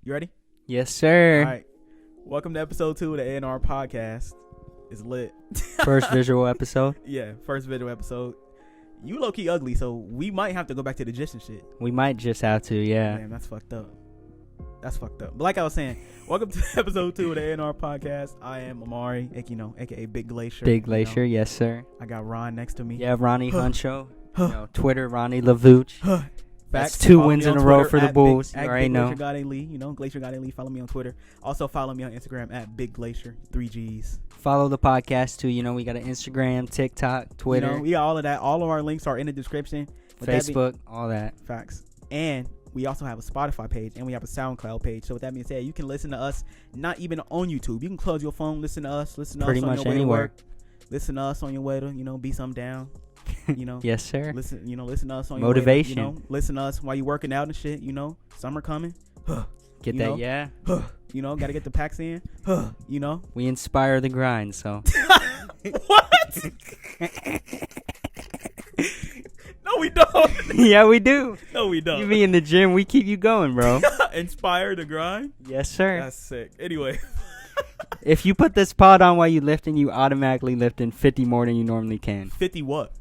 You ready? Yes, sir. All right. Welcome to episode 2 of the A&R Podcast. It's lit. First visual episode. Yeah, first visual episode. You low-key ugly, so we might have to go back to the gist and shit. We might just have to, yeah. Damn, that's fucked up. But like I was saying, welcome to episode 2 of the A&R Podcast. I am Omar, aka Big Glacier. Big Glacier, yes, sir. I got Ron next to me. Yeah, Ronnie Huncho. Twitter, Ronnie LaVooch. Facts. That's 2 Follow wins me in on a row Twitter for the at Bulls. Big, you already know. Glacier God Ain't Lee. Glacier God Ain't Lee. Follow me on Twitter. Also follow me on Instagram at Big Glacier, 3 G's. Follow the podcast too. We got an Instagram, TikTok, Twitter. We got all of that. All of our links are in the description. Facebook, all that. Facts. And we also have a Spotify page and we have a SoundCloud page. So with that being said, you can listen to us not even on YouTube. You can close your phone, listen to us. Listen to Pretty us on much your way anywhere. to work. Listen to us on your way to, be something down. Yes, sir. Listen to us on motivation. Your way to, listen to us while you're working out and shit. Summer coming. Get that, yeah. Gotta get the packs in. We inspire the grind, so. What? No, we don't. Yeah, we do. No, we don't. You be in the gym, we keep you going, bro. Inspire the grind? Yes, sir. That's sick. Anyway. If you put this pod on while you lifting, you automatically lifting 50 more than you normally can. 50 what?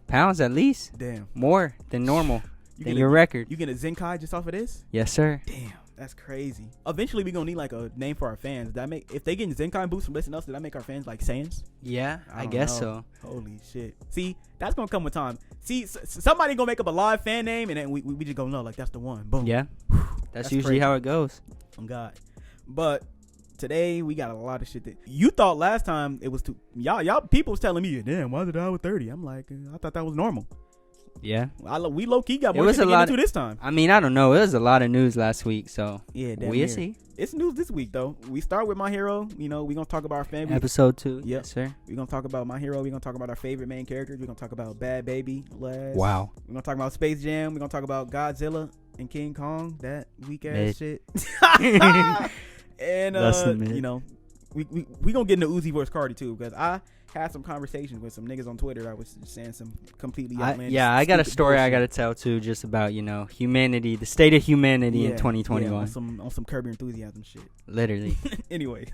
Pounds at least. Damn. More than normal. Than your record. You get a Zenkai just off of this? Yes, sir. Damn. That's crazy. Eventually, we're going to need like a name for our fans. If they getting Zenkai boosts from listening to us, did that make our fans like Saiyans? Yeah, I guess so. Holy shit. See, that's going to come with time. See, somebody going to make up a live fan name and then we just going to know like that's the one. Boom. Yeah. That's usually crazy. how it goes. Oh, God. But today, we got a lot of shit that you thought last time it was too. Y'all people was telling me, damn, why did I with 30? I'm like, I thought that was normal. Yeah. We low-key got more shit to get into this time. I mean, I don't know. It was a lot of news last week, so yeah, we'll see. It's news this week, though. We start with My Hero. We're going to talk about our family. Episode 2. Yep. Yes, sir. We're going to talk about My Hero. We're going to talk about our favorite main characters. We're going to talk about Bhad Bhabie. Wow. We're going to talk about Space Jam. We're going to talk about Godzilla and King Kong. That weak-ass shit. And, we going to get into Uzi vs. Cardi, too, because I had some conversations with some niggas on Twitter that was saying some completely outlandish I got a story bullshit. I got to tell, too, just about, humanity, the state of humanity in 2021. Yeah, on some Curb Your Enthusiasm shit. Literally. Anyway,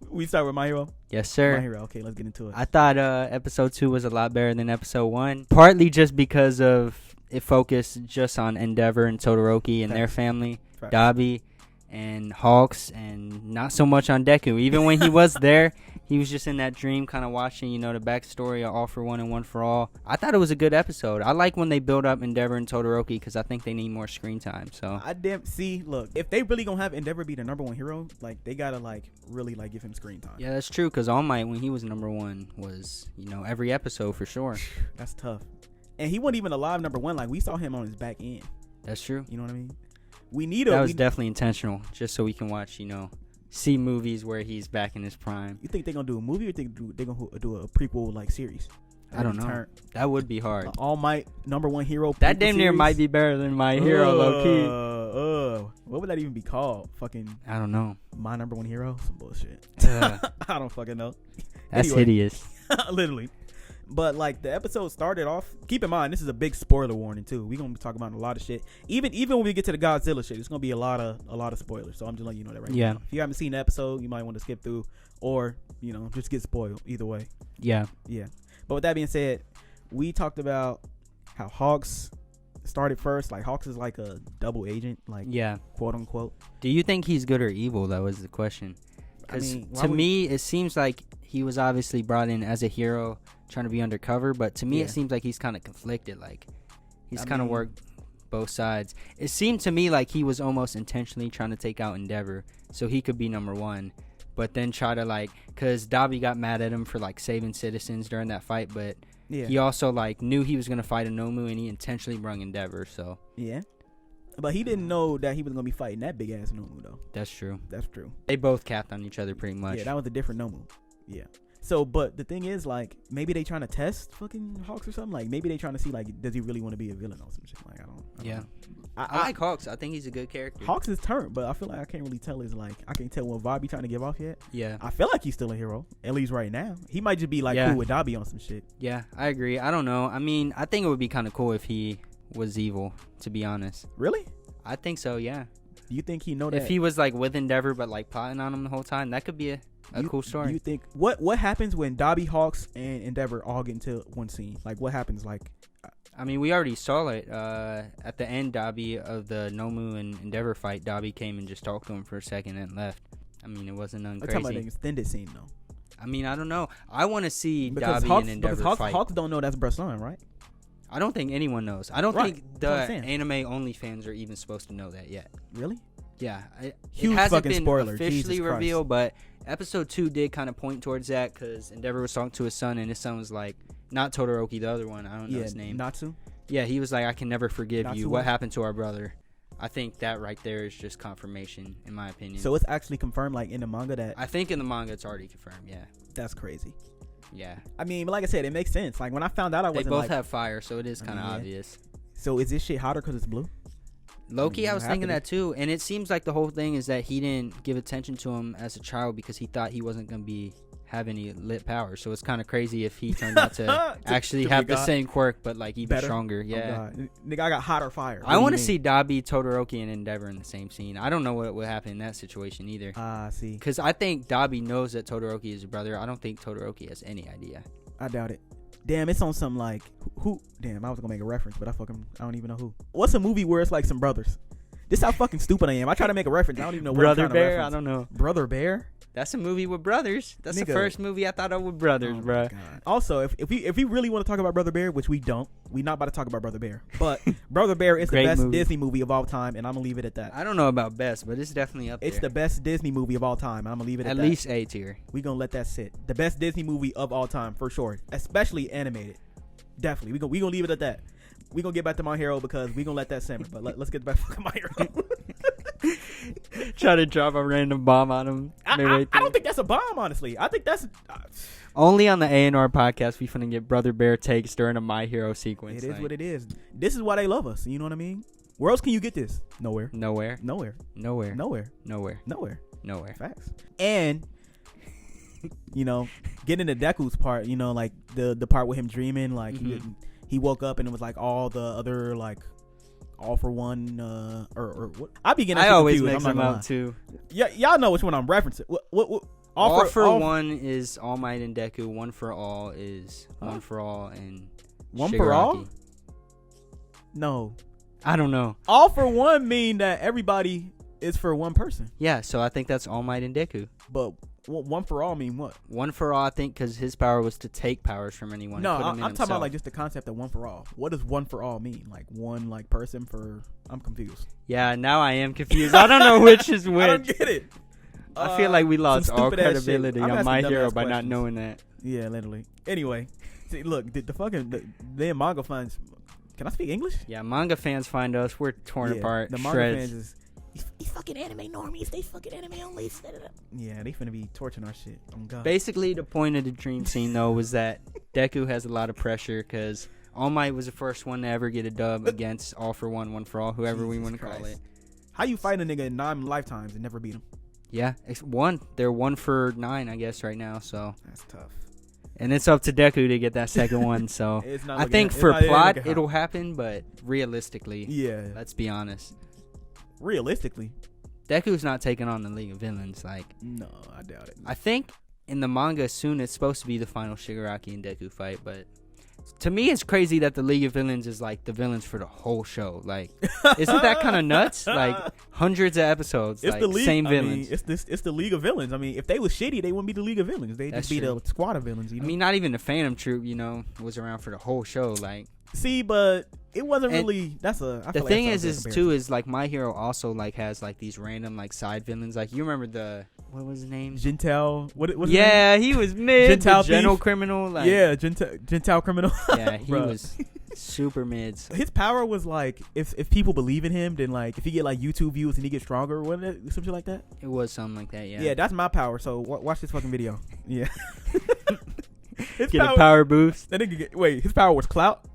we start with My Hero. Yes, sir. My Hero. Okay, let's get into it. I thought episode 2 was a lot better than episode 1, partly just because of it focused just on Endeavor and Todoroki and their family, Facts. Dabi and Hawks, and not so much on Deku. Even when he was there, he was just in that dream kind of watching, the backstory of All for One and One for All. I thought it was a good episode. I like when they build up Endeavor and Todoroki because I think they need more screen time. So look, if they really gonna have Endeavor be the number 1 hero, like they gotta really give him screen time. Yeah, that's true, because All Might, when he was number 1, was every episode for sure. That's tough. And he wasn't even alive number 1. Like we saw him on his back end. That's true. You know what I mean? That was definitely intentional, just so we can watch, see movies where he's back in his prime. You think they're gonna do a movie or they're gonna do a prequel series? I don't know. That would be hard. All Might number 1 hero. That damn near might be better than My Hero, low key. What would that even be called? Fucking. I don't know. My number 1 hero. Some bullshit. I don't fucking know. That's hideous. Literally. But the episode started off. Keep in mind, this is a big spoiler warning too. We're gonna be talking about a lot of shit. Even when we get to the Godzilla shit, it's gonna be a lot of spoilers. So I'm just letting you know that right now. If you haven't seen the episode, you might want to skip through, or just get spoiled. Either way. Yeah. But with that being said, we talked about how Hawks started first. Like Hawks is like a double agent, quote unquote. Do you think he's good or evil? That was the question. Because to me, it seems like he was obviously brought in as a hero, trying to be undercover, but to me it seems like he's kind of conflicted. Like he's kind of worked both sides. It seemed to me like he was almost intentionally trying to take out Endeavor so he could be number 1, but then try to because Dabi got mad at him for saving citizens during that fight, but he also knew he was gonna fight Anomu and he intentionally brung Endeavor. So but he didn't know that he was gonna be fighting that big ass Nomu though. That's true. They both capped on each other pretty much. Yeah, that was a different Nomu. Yeah. So, but the thing is, maybe they trying to test fucking Hawks or something. Maybe they trying to see, does he really want to be a villain or some shit? I don't know. I like Hawks. I think he's a good character. Hawks is turned, but I feel like I can't really tell I can't tell what vibe he trying to give off yet. Yeah. I feel like he's still a hero, at least right now. He might just be cool with Dabi on some shit. Yeah, I agree. I don't know. I mean, I think it would be kind of cool if he was evil, to be honest. Really? I think so, yeah. Do you think he know that? If he was like with Endeavor but like plotting on him the whole time, that could be a cool story. Do you think what happens when Dobby, Hawks, and Endeavor all get into one scene? Like what happens? Like, I mean, we already saw it at the end. Dobby of the Nomu and Endeavor fight. Dobby came and just talked to him for a second and left. I mean, it wasn't nothing crazy. I'm talking about the extended scene though. I mean, I don't know. I want to see because Dobby and Endeavor fight. Hawks don't know that's Bruh's son, right? I don't think anyone knows. I don't think the anime OnlyFans are even supposed to know that yet. Really? Yeah. Huge it hasn't fucking been spoiler. officially revealed, but episode 2 did kind of point towards that because Endeavor was talking to his son, and his son was like, not Todoroki, the other one. I don't know his name. Natsu? Yeah, he was like, I can never forgive Natsu you. What happened to our brother? I think that right there is just confirmation, in my opinion. So it's actually confirmed, like, in the manga that... I think in the manga it's already confirmed, yeah. That's crazy. Yeah. I mean, like I said, it makes sense. Like, when I found out, I wasn't They both like, have fire, so it is kind of obvious. So is this shit hotter because it's blue? Low-key, I was thinking that too. And it seems like the whole thing is that he didn't give attention to him as a child because he thought he wasn't going to have any lit power. So it's kind of crazy if he turned out to actually have the same quirk, but like even stronger. Yeah. Oh, nigga, I got hotter fire. I want to see Dobby, Todoroki, and Endeavor in the same scene. I don't know what would happen in that situation either. See. Because I think Dobby knows that Todoroki is a brother. I don't think Todoroki has any idea. I doubt it. Damn, it's on some like who? Damn, I was gonna make a reference, but I don't even know who. What's a movie where it's like some brothers? This is how fucking stupid I am. I try to make a reference. I don't even know. Brother Bear. I don't know. Brother Bear. That's a movie with brothers. That's the first movie I thought of with brothers, bro. Also, if we really want to talk about Brother Bear, which we don't, we're not about to talk about Brother Bear. But Brother Bear is the best Disney movie of all time, and I'm gonna leave it at that. I don't know about best, but it's definitely up there. It's the best Disney movie of all time. I'm gonna leave it at that. At least A tier. We gonna let that sit. The best Disney movie of all time for sure, especially animated. Definitely, we gonna leave it at that. We gonna get back to My Hero because we gonna let that simmer. But let's get back to My Hero. Try to drop a random bomb on him. I don't think that's a bomb, honestly. I think that's only on the A&R podcast we finna get Brother Bear takes during a My Hero sequence. It is what it is. This is why they love us. You know what I mean? Where else can you get this? Nowhere. Nowhere. Nowhere. Nowhere. Nowhere. Nowhere. Nowhere. Nowhere. Facts. And you know, getting into Deku's part, you know, like the part with him dreaming, like he woke up and it was like all the other like all for one or what? I always mix them up too. Yeah, y'all know which one I'm referencing. What all for one is All Might and Deku. One for all is One for All and One Shigaraki. for All. No, I don't know. All for one mean that everybody is for one person. Yeah, so I think that's All Might and Deku. But One for All mean what? One for All, I think, because his power was to take powers from anyone. No, and put I'm talking about like just the concept of One for All. What does One for All mean? Like one like person for? I'm confused. Yeah, now I am confused. I don't know which is which. I don't get it. I feel like we lost all credibility on My Hero by not knowing that. Yeah, literally. Anyway, see, look, the manga fans. Can I speak English? Yeah, manga fans find us. We're torn apart. The manga fans is. These fucking anime normies, they fucking anime only. Yeah, they finna be torching our shit. Oh God. Basically, the point of the dream scene though was that Deku has a lot of pressure because All Might was the first one to ever get a dub against All for One, One for All, whoever we want to call it. How you fight a nigga in 9 lifetimes and never beat him? Yeah, it's one. They're 1 for 9, I guess, right now. So that's tough. And it's up to Deku to get that second one. So I think for plot it'll happen, but realistically, yeah, let's be honest. Realistically, Deku's not taking on the League of Villains. Like, no, I doubt it. I think in the manga soon it's supposed to be the final Shigaraki and Deku fight, but to me it's crazy that the League of Villains is like the villains for the whole show. Like, isn't that kind of nuts? Like hundreds of episodes, it's like the same villains. I mean, it's the League of Villains. I mean, if they was shitty, they wouldn't be the League of Villains. They'd just be the squad of villains. You know? I mean, not even the Phantom Troop, was around for the whole show. Like, see, but it wasn't really. The thing is like My Hero also like has like these random like side villains. Like, you remember what was his name? Gentile. What he was mid. Gentile General Criminal. Like, yeah, Gentile Criminal. Yeah, he was super mids. His power was like if people believe in him, then like if he get like YouTube views and he gets stronger, wasn't it something like that? It was something like that. Yeah. Yeah, that's my power. So watch this fucking video. Yeah. Get a power boost. That nigga wait, his power was clout.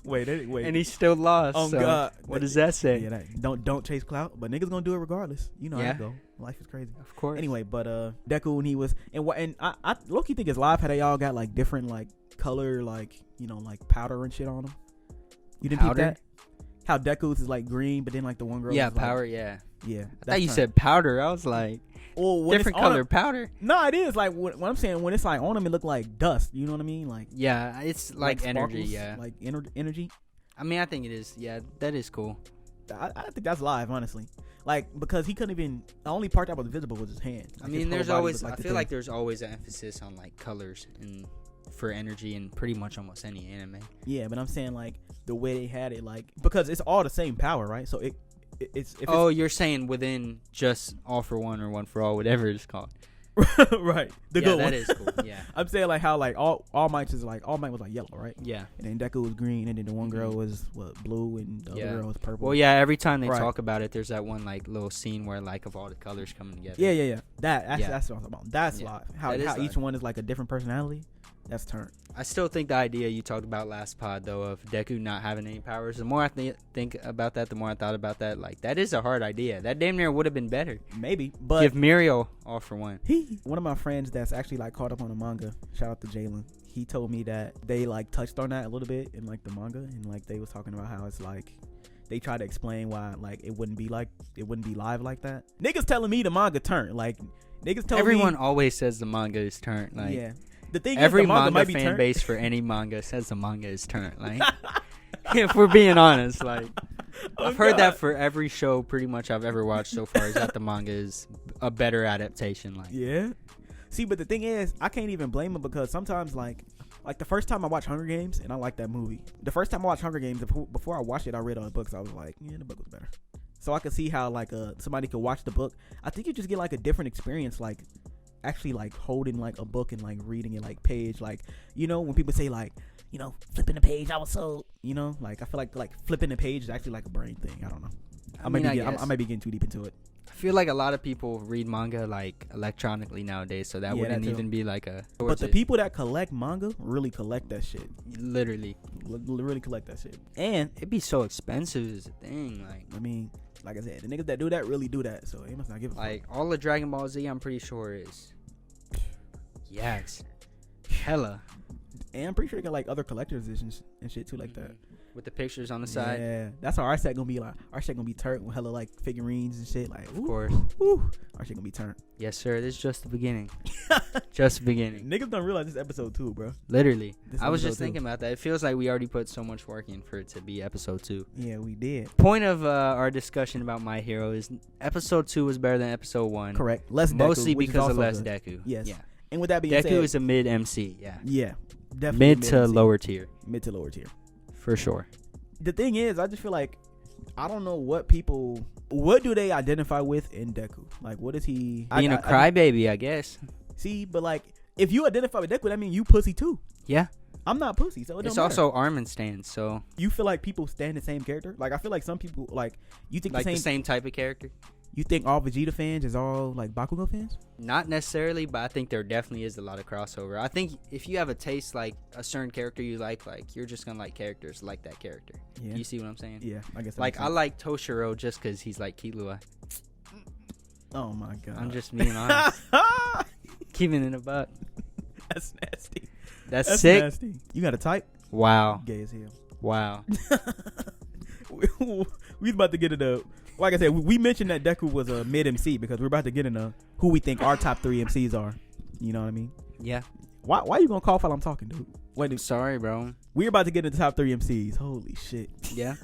Wait. And he still lost. Oh God! What does that say? Yeah, don't chase clout, but niggas gonna do it regardless. You know how it go. Life is crazy. Of course. Anyway, but Deku when he was and I low-key think his live how they all got like different like color like like powder and shit on them. You didn't peep that? how Deku's is like green, but then like the one girl. Yeah, is power. Like, yeah. Yeah. I thought you said powder. I was like, well, different color powder. No, it is like what I'm saying. When it's like on them, it look like dust. You know what I mean? Like yeah, it's like energy. Sparkles, Yeah, like energy. I mean, I think it is. Yeah, that is cool. I think that's live, honestly. Like because he couldn't even. The only part that was visible was his hand. Like, I mean, there's always. I feel like there's always an emphasis on like colors and for energy in pretty much almost any anime. Yeah, but I'm saying like the way they had it, like because it's all the same power, right? So it's you're saying within just All for One or One for All, whatever it's called. Right. The good one. That is cool. Yeah. I'm saying like how like All Might was like yellow, right? Yeah. And then Deku was green, and then the one girl was blue, and the other girl was purple. Well, yeah. Every time they talk about it, there's that one like little scene where like of all the colors coming together. Yeah. That's what I'm talking about. That's live. How live. Each one is like a different personality. That's turn. I still think the idea you talked about last pod though of Deku not having any powers. The more I think about that, the more I thought about that. Like that is a hard idea. That damn near would have been better. Maybe, but give Muriel All for One. One of my friends that's actually like caught up on the manga. Shout out to Jalen. He told me that they like touched on that a little bit in like the manga, and like they was talking about how it's like they tried to explain why like it wouldn't be live like that. Niggas telling me the manga turned. Like niggas telling everyone always says the manga is turned. Like yeah. The thing every is, the manga fan turned. base for any manga says the manga is turned. Like, if we're being honest, like I've heard that for every show pretty much I've ever watched so far is that the manga is a better adaptation. Like, yeah. See, but the thing is, I can't even blame him because sometimes like the first time I watched Hunger Games and I liked that movie. The first time I watched Hunger Games, before I watched it, I read all the books. I was like, yeah, the book was better. So I could see how like somebody could watch the book. I think you just get like a different experience, like actually like holding like a book and like reading it like page, like you know when people say like you know flipping the page, I was so you know like I feel like flipping the page is actually like a brain thing. I don't know. I might be getting too deep into it. I feel like a lot of people read manga like electronically nowadays, so that wouldn't even be like a. But the people that collect manga really collect that shit. Literally collect that shit, and it'd be so expensive is the thing. Like I mean. Like I said, the niggas that do that really do that, so they must not give a fuck. Like all the Dragon Ball Z, I'm pretty sure is, yeah, it's hella. And I'm pretty sure they got like other collector's editions and shit too, like that. With the pictures on the side. Yeah, that's how our set gonna be like. Our set gonna be turned with hella like figurines and shit. Like, of course. Our shit gonna be turned. Yes, sir. This is just the beginning. Just the beginning. Niggas don't realize this episode 2, bro. Literally. I was just thinking about that. It feels like we already put so much work in for it to be episode 2. Yeah, we did. Point of our discussion about My Hero is episode 2 was better than episode 1. Correct. Less Deku, mostly because of less Deku. Yes. Yeah. And with that being said, Deku is a mid MC. Yeah. Yeah. Definitely mid to lower tier. Mid to lower tier. For sure. The thing is, I just feel like I don't know what do they identify with in Deku? Like, what is he? Being a crybaby, I guess. See, but like, if you identify with Deku, that means you pussy too. Yeah. I'm not pussy, so it's also Armin stands. So you feel like people stand the same character? Like, I feel like some people like you think like the same type of character. You think all Vegeta fans is all like Bakugo fans? Not necessarily, but I think there definitely is a lot of crossover. I think if you have a taste like a certain character you like you're just gonna like characters like that character. Yeah. You see what I'm saying? Yeah, I guess. Like I like Toshiro just because he's like Killua. Oh my god! I'm just being honest. Keeping it a buck. That's nasty. That's sick. Nasty. You got a type? Wow. Gay as hell. Wow. We about to get into. Like I said, we mentioned that Deku was a mid MC because we're about to get into who we think our top 3 MCs are. You know what I mean? Yeah. Why you gonna cough while I'm talking, dude? Wait, sorry, bro. We're about to get into the top 3 MCs. Holy shit. Yeah.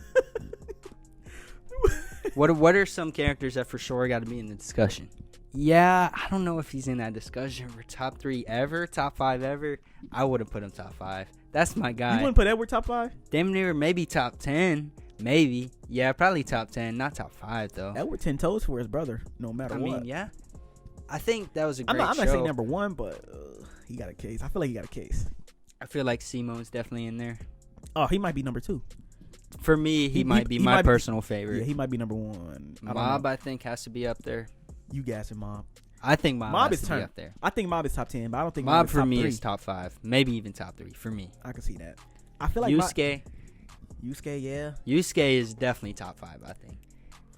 What are some characters that for sure got to be in the discussion? Yeah, I don't know if he's in that discussion for top 3 ever, top 5 ever. I would have put him top 5. That's my guy. You wouldn't put Edward top 5? Damn near maybe top 10. Maybe. Yeah, probably top 10. Not top 5, though. Edward 10 toes for his brother, no matter what. I mean, yeah. I think that was a great show. I'm not saying number 1, but he got a case. I feel like he got a case. I feel like Simo's definitely in there. Oh, he might be number 2. For me, he might be my personal favorite. Yeah, he might be number 1. Mob, I think, has to be up there. You gassing Mob. I think Mob has to be up there. I think Mob is top 10, but I don't think Mob for top me 3. is top 5. Maybe even top 3 for me. I can see that. I feel like Yusuke. Yusuke, yeah. Yusuke is definitely top 5, I think.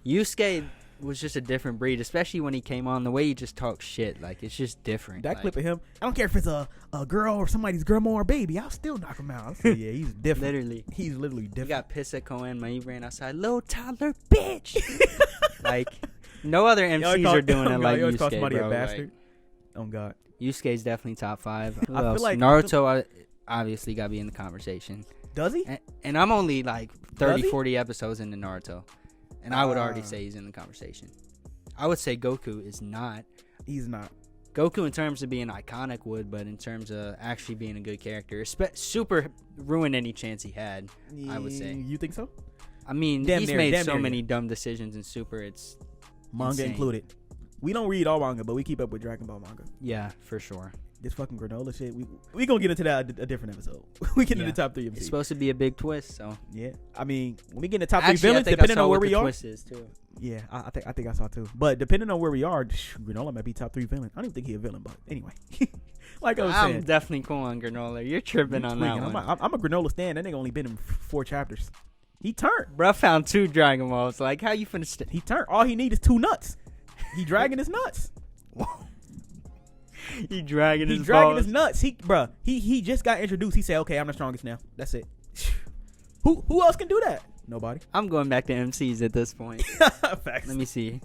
Yusuke, was just a different breed, especially when he came on. The way he just talks shit, like, it's just different. That like, clip of him, I don't care if it's a girl or somebody's grandma or baby, I'll still knock him out. So, yeah, he's different. Literally. He's literally different. He got pissed at Cohen when he ran outside. Little toddler bitch. Like, no other MCs are doing it like Yusuke, bro. A bastard. Like, oh, God. Yusuke's definitely top 5. Who I else? feel like Naruto obviously got to be in the conversation. Does he? And I'm only like 30, 40 episodes into Naruto. And I would already say he's in the conversation. I would say Goku is not. He's not. Goku in terms of being iconic would, but in terms of actually being a good character, Super ruined any chance he had, I would say. You think so? I mean, he's made so many dumb decisions in Super. It's manga insane. included. We don't read all manga, but we keep up with Dragon Ball manga. Yeah, for sure. This fucking granola shit. We gonna get into that a different episode. We get into the top 3 MCs. It's supposed to be a big twist, so yeah. I mean, when we get in the top 3 villains, depending on where we are. Twist is too. Yeah, I think I saw too. But depending on where we are, granola might be top 3 villain. I don't even think he's a villain, but anyway. Like I was saying, I'm definitely cool on granola. You're tripping on that one. I'm a granola stan. That nigga only been in 4 chapters. He turned. Bro found 2 Dragon Balls. Like, how you finna He turned. All he need is 2 nuts. He dragging his nuts. He dragging his nuts. He just got introduced. He said, "Okay, I'm the strongest now." That's it. Who else can do that? Nobody. I'm going back to MCs at this point. Facts. Let me see.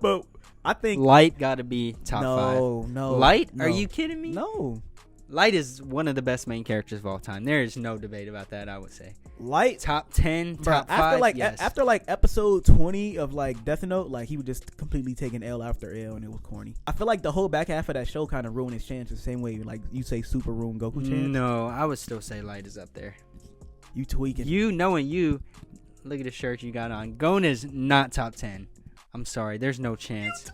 But I think Light got to be top 5. No. Light? No. Are you kidding me? No. Light is one of the best main characters of all time. There is no debate about that, I would say. Light top 10, top 5. Yes. After like episode 20 of like Death Note, like he was just completely taking L after L, and it was corny. I feel like the whole back half of that show kind of ruined his chance the same way like you say Super ruined Goku chance. No, I would still say Light is up there. You tweaking. You knowing you, look at the shirt you got on. Gon is not top 10. I'm sorry, there's no chance.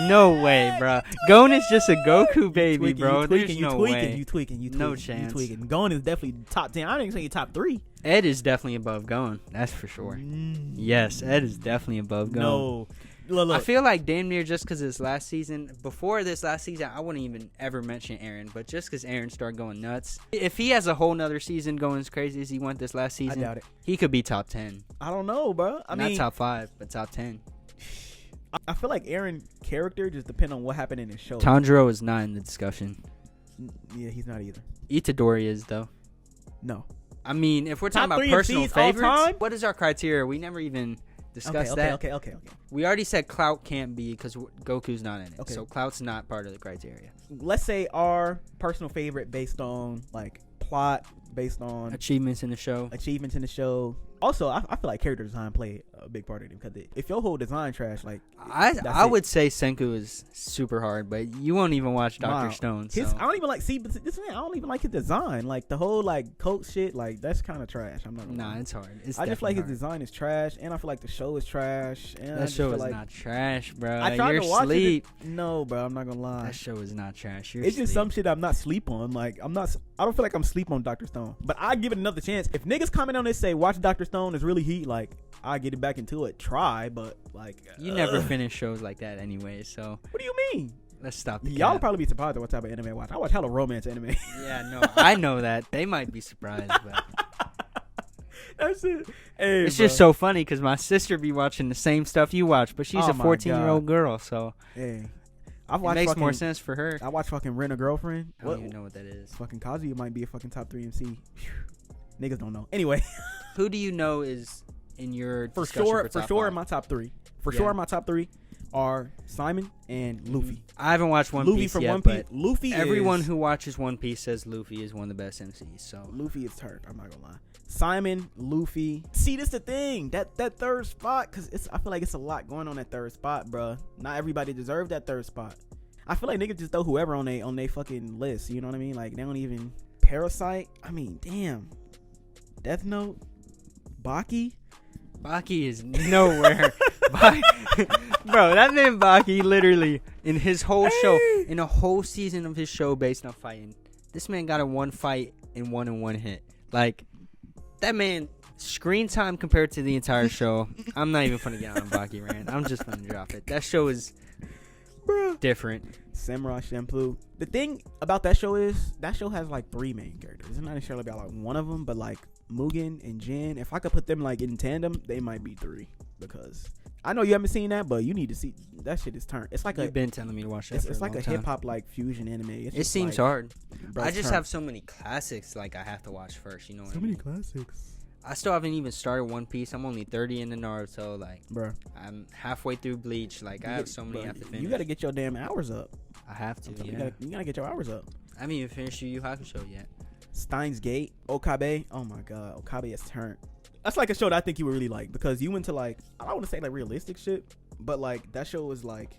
No way, bro. Gon is just a Goku baby, bro. There's no way. You tweaking. No chance. You tweaking. Gon is definitely top 10. I don't even say top 3. Ed is definitely above Gon. That's for sure. Yes, Ed is definitely above Gon. No. Look. I feel like damn near just because this last season, before this last season, I wouldn't even ever mention Aaron, but just because Aaron started going nuts. If he has a whole nother season going as crazy as he went this last season, I doubt it. He could be top 10. I don't know, bro. I mean, not top 5, but top 10. I feel like Aaron's character just depends on what happened in his show. Tanjiro is not in the discussion. Yeah, he's not either. Itadori is, though. No. I mean, if we're talking about personal favorites, what is our criteria? We never even discussed that. Okay. We already said Clout can't be because Goku's not in it. Okay. So Clout's not part of the criteria. Let's say our personal favorite based on like plot, based on achievements in the show. Also, I feel like character design played a big part of it because if your whole design trash, like I would say Senku is super hard, but you won't even watch Dr. Stone. So. I don't even like this man. I don't even like his design. Like the whole like coat shit, like that's kind of trash. I'm not. Nah, it's hard. I just like his design is trash, and I feel like the show is trash. And that show is not trash, bro. I tried You're to watch sleep. it. No, bro, I'm not gonna lie. That show is not trash. It's just some shit I'm not sleep on. Like I don't feel like I'm sleep on Dr. Stone, but I give it another chance. If niggas comment on this say watch Dr. Stone is really heat, like I get it back into it. Try, but like you never finish shows like that anyway. So what do you mean? Let's stop. Y'all probably be surprised at what type of anime I watch. I watch hella romance anime. Yeah, no, I know that. They might be surprised, but that's it. Hey, it's just so funny because my sister be watching the same stuff you watch, but she's a 14-year-old girl, so hey. It makes more sense for her. I watch fucking Rent a Girlfriend. I don't even know what that is. Fucking Kazuya might be a fucking top 3 MC. Niggas don't know. Anyway. Who do you know is in your for sure in my top 3. Sure in my top 3 are Simon and Luffy. I haven't watched One Piece from yet, One Piece. But Luffy everyone who watches One Piece says Luffy is one of the best MCs. So Luffy is turd. I'm not gonna lie. Simon, Luffy. See, this the thing. That third spot, because I feel like it's a lot going on that third spot, bro. Not everybody deserves that third spot. I feel like niggas just throw whoever on they fucking list. You know what I mean? Like they don't even Parasite. I mean, damn. Death Note. Baki is nowhere. Bro, that man Baki literally in his whole show, in a whole season of his show based on fighting, this man got in one fight and won in one hit. Like that man screen time compared to the entire show. I'm not even gonna get on Baki rant. I'm just gonna drop it. That show is different. Samurai Champloo. The thing about that show is that show has like 3 main characters. It's not necessarily about like one of them, but like Mugen and Jin. If I could put them like in tandem, they might be 3 because I know you haven't seen that, but you need to see that shit is turned. It's like You've been telling me to watch that. It's like a hip hop like fusion anime. It seems hard. I just have so many classics like I have to watch first. You know what I mean? So many classics. I still haven't even started One Piece. I'm only 30 in the Naruto. Like, bro, I'm halfway through Bleach. Like, I have so many I have to finish. You gotta get your damn hours up. I have to. Yeah. You gotta get your hours up. I haven't even finished Yu Yu Hakusho yet. Steins Gate, Okabe. Oh my god, Okabe has turned. That's like a show that I think you would really like because you into like, I don't want to say like realistic shit, but like that show is like,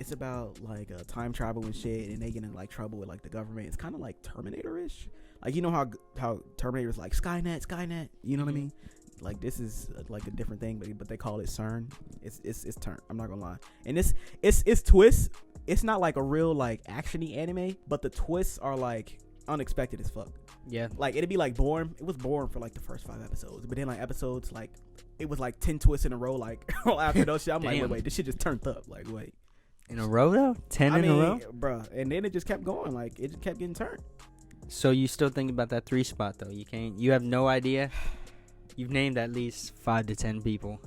it's about like time travel and shit, and they get in like trouble with like the government. It's kind of like Terminator-ish. Like, you know how Terminator is like Skynet. You know what I mean? Like, this is like a different thing, but they call it CERN. It's turn. I'm not gonna lie. And it's twists. It's not like a real like actiony anime, but the twists are like unexpected as fuck. Yeah. Like, it'd be like boring. It was boring for like the first 5 episodes, but then like episodes like it was like 10 twists in a row. Like after those shit, I'm like, wait, this shit just turned up. Like, wait. In a row though? 10 in a row, bro. And then it just kept going. Like, it just kept getting turned. So you still thinking about that 3 spot though? You have no idea. You've named at least 5 to 10 people.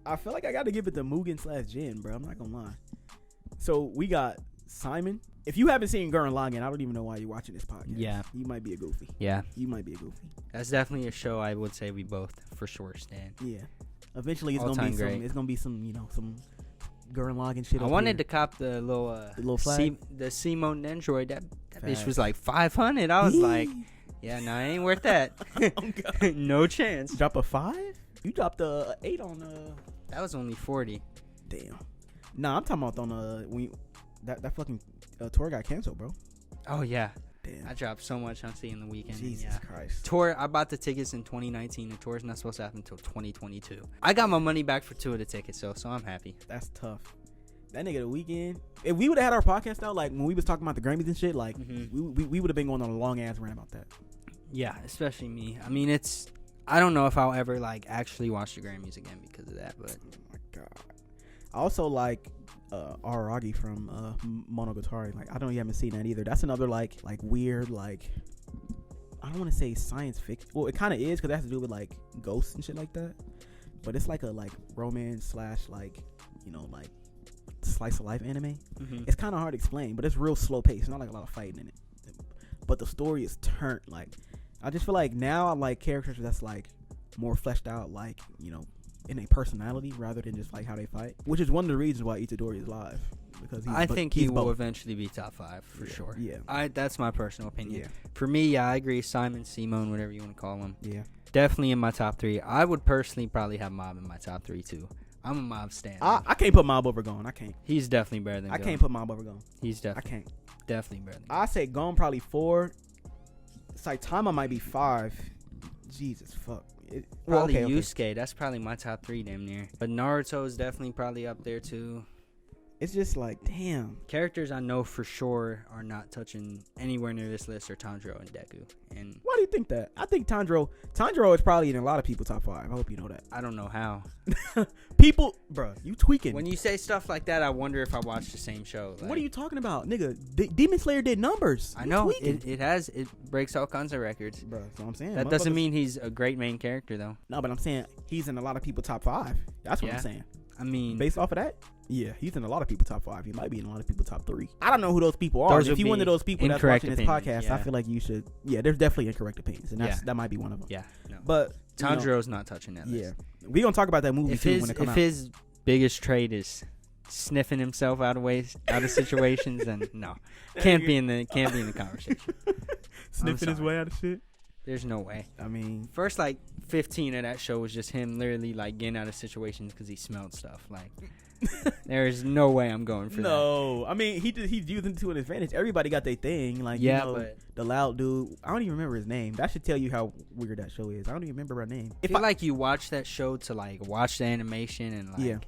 I feel like I got to give it to Mugen/Jin, bro. I'm not gonna lie. So we got Simon. If you haven't seen Gurren Lagann, I don't even know why you're watching this podcast. Yeah, you might be a goofy. Yeah, you might be a goofy. That's definitely a show I would say we both for sure stand. Yeah, eventually it's gonna be some. Great. It's gonna be some, some Gurren Lagann shit. I wanted to cop the little flag, the Simone Nendroid. That bitch was like 500. I was like, yeah, no, I ain't worth that. Oh, no chance. Drop a 5? You dropped a 8 on That was only 40. Damn. Nah, I'm talking about on when that fucking tour got canceled, bro. Oh yeah. Damn. I dropped so much on seeing the weekend. Jesus Christ. Tour. I bought the tickets in 2019. The tour's not supposed to happen until 2022. I got my money back for 2 of the tickets, so I'm happy. That's tough. That nigga the weekend. If we would have had our podcast out, like when we was talking about the Grammys and shit, like we would have been going on a long ass rant about that. Yeah, especially me. I mean, I don't know if I'll ever like actually watch the Grammys again because of that. But oh my god. I also like Araragi from Monogatari. Like, I don't you haven't seen that either. That's another like weird, like, I don't want to say science fiction. Well, it kind of is because it has to do with like ghosts and shit like that. But it's like a like romance / like, like slice of life anime. It's kind of hard to explain, but it's real slow paced. It's not like a lot of fighting in it. But the story is turned. Like, I just feel like now I like characters that's like more fleshed out, like, in a personality rather than just like how they fight, which is one of the reasons why Itadori is live, because I think he will eventually be top 5 for sure. Yeah, that's my personal opinion. Yeah. For me, I agree. Simon, Simone, whatever you want to call him. Yeah, definitely in my top 3. I would personally probably have Mob in my top 3 too. I'm a Mob stan. I can't put Mob over Gon. I can't. He's definitely better than Gon. I can't put Mob over Gon. He's definitely. I can't. Definitely better than Gon. I say Gon probably 4. Saitama might be 5. Jesus fuck. Probably Yusuke. That's probably my top 3 damn near. But Naruto is definitely probably up there too. It's just like, damn. Characters I know for sure are not touching anywhere near this list are Tanjiro and Deku. And why do you think that? I think Tanjiro is probably in a lot of people's top 5. I hope you know that. I don't know how. People, bruh, you tweaking. When you say stuff like that, I wonder if I watched the same show. Like, what are you talking about, nigga? Demon Slayer did numbers. I know it breaks all kinds of records, bro. That's what I'm saying. That doesn't mean he's a great main character though. No, but I'm saying he's in a lot of people's top 5. That's what I'm saying. I mean, based off of that, yeah, he's in a lot of people's top 5. He might be in a lot of people's top 3. I don't know who those people are. If you one of those people that's watching this podcast, I feel like you should. Yeah, there's definitely incorrect opinions, and that might be one of them. Yeah, no. But Tanjiro's not touching that list. Yeah, we gonna talk about that movie too when it comes out. If his biggest trait is sniffing himself out of situations, then no, can't be in the conversation. Sniffing his way out of shit. There's no way. I mean, first like 15 of that show was just him literally like getting out of situations because he smelled stuff. Like, there is no way I'm going for that. No, I mean he's using it to an advantage. Everybody got their thing. Like, but the loud dude. I don't even remember his name. That should tell you how weird that show is. I don't even remember her name. I feel like you watch that show to like watch the animation and like.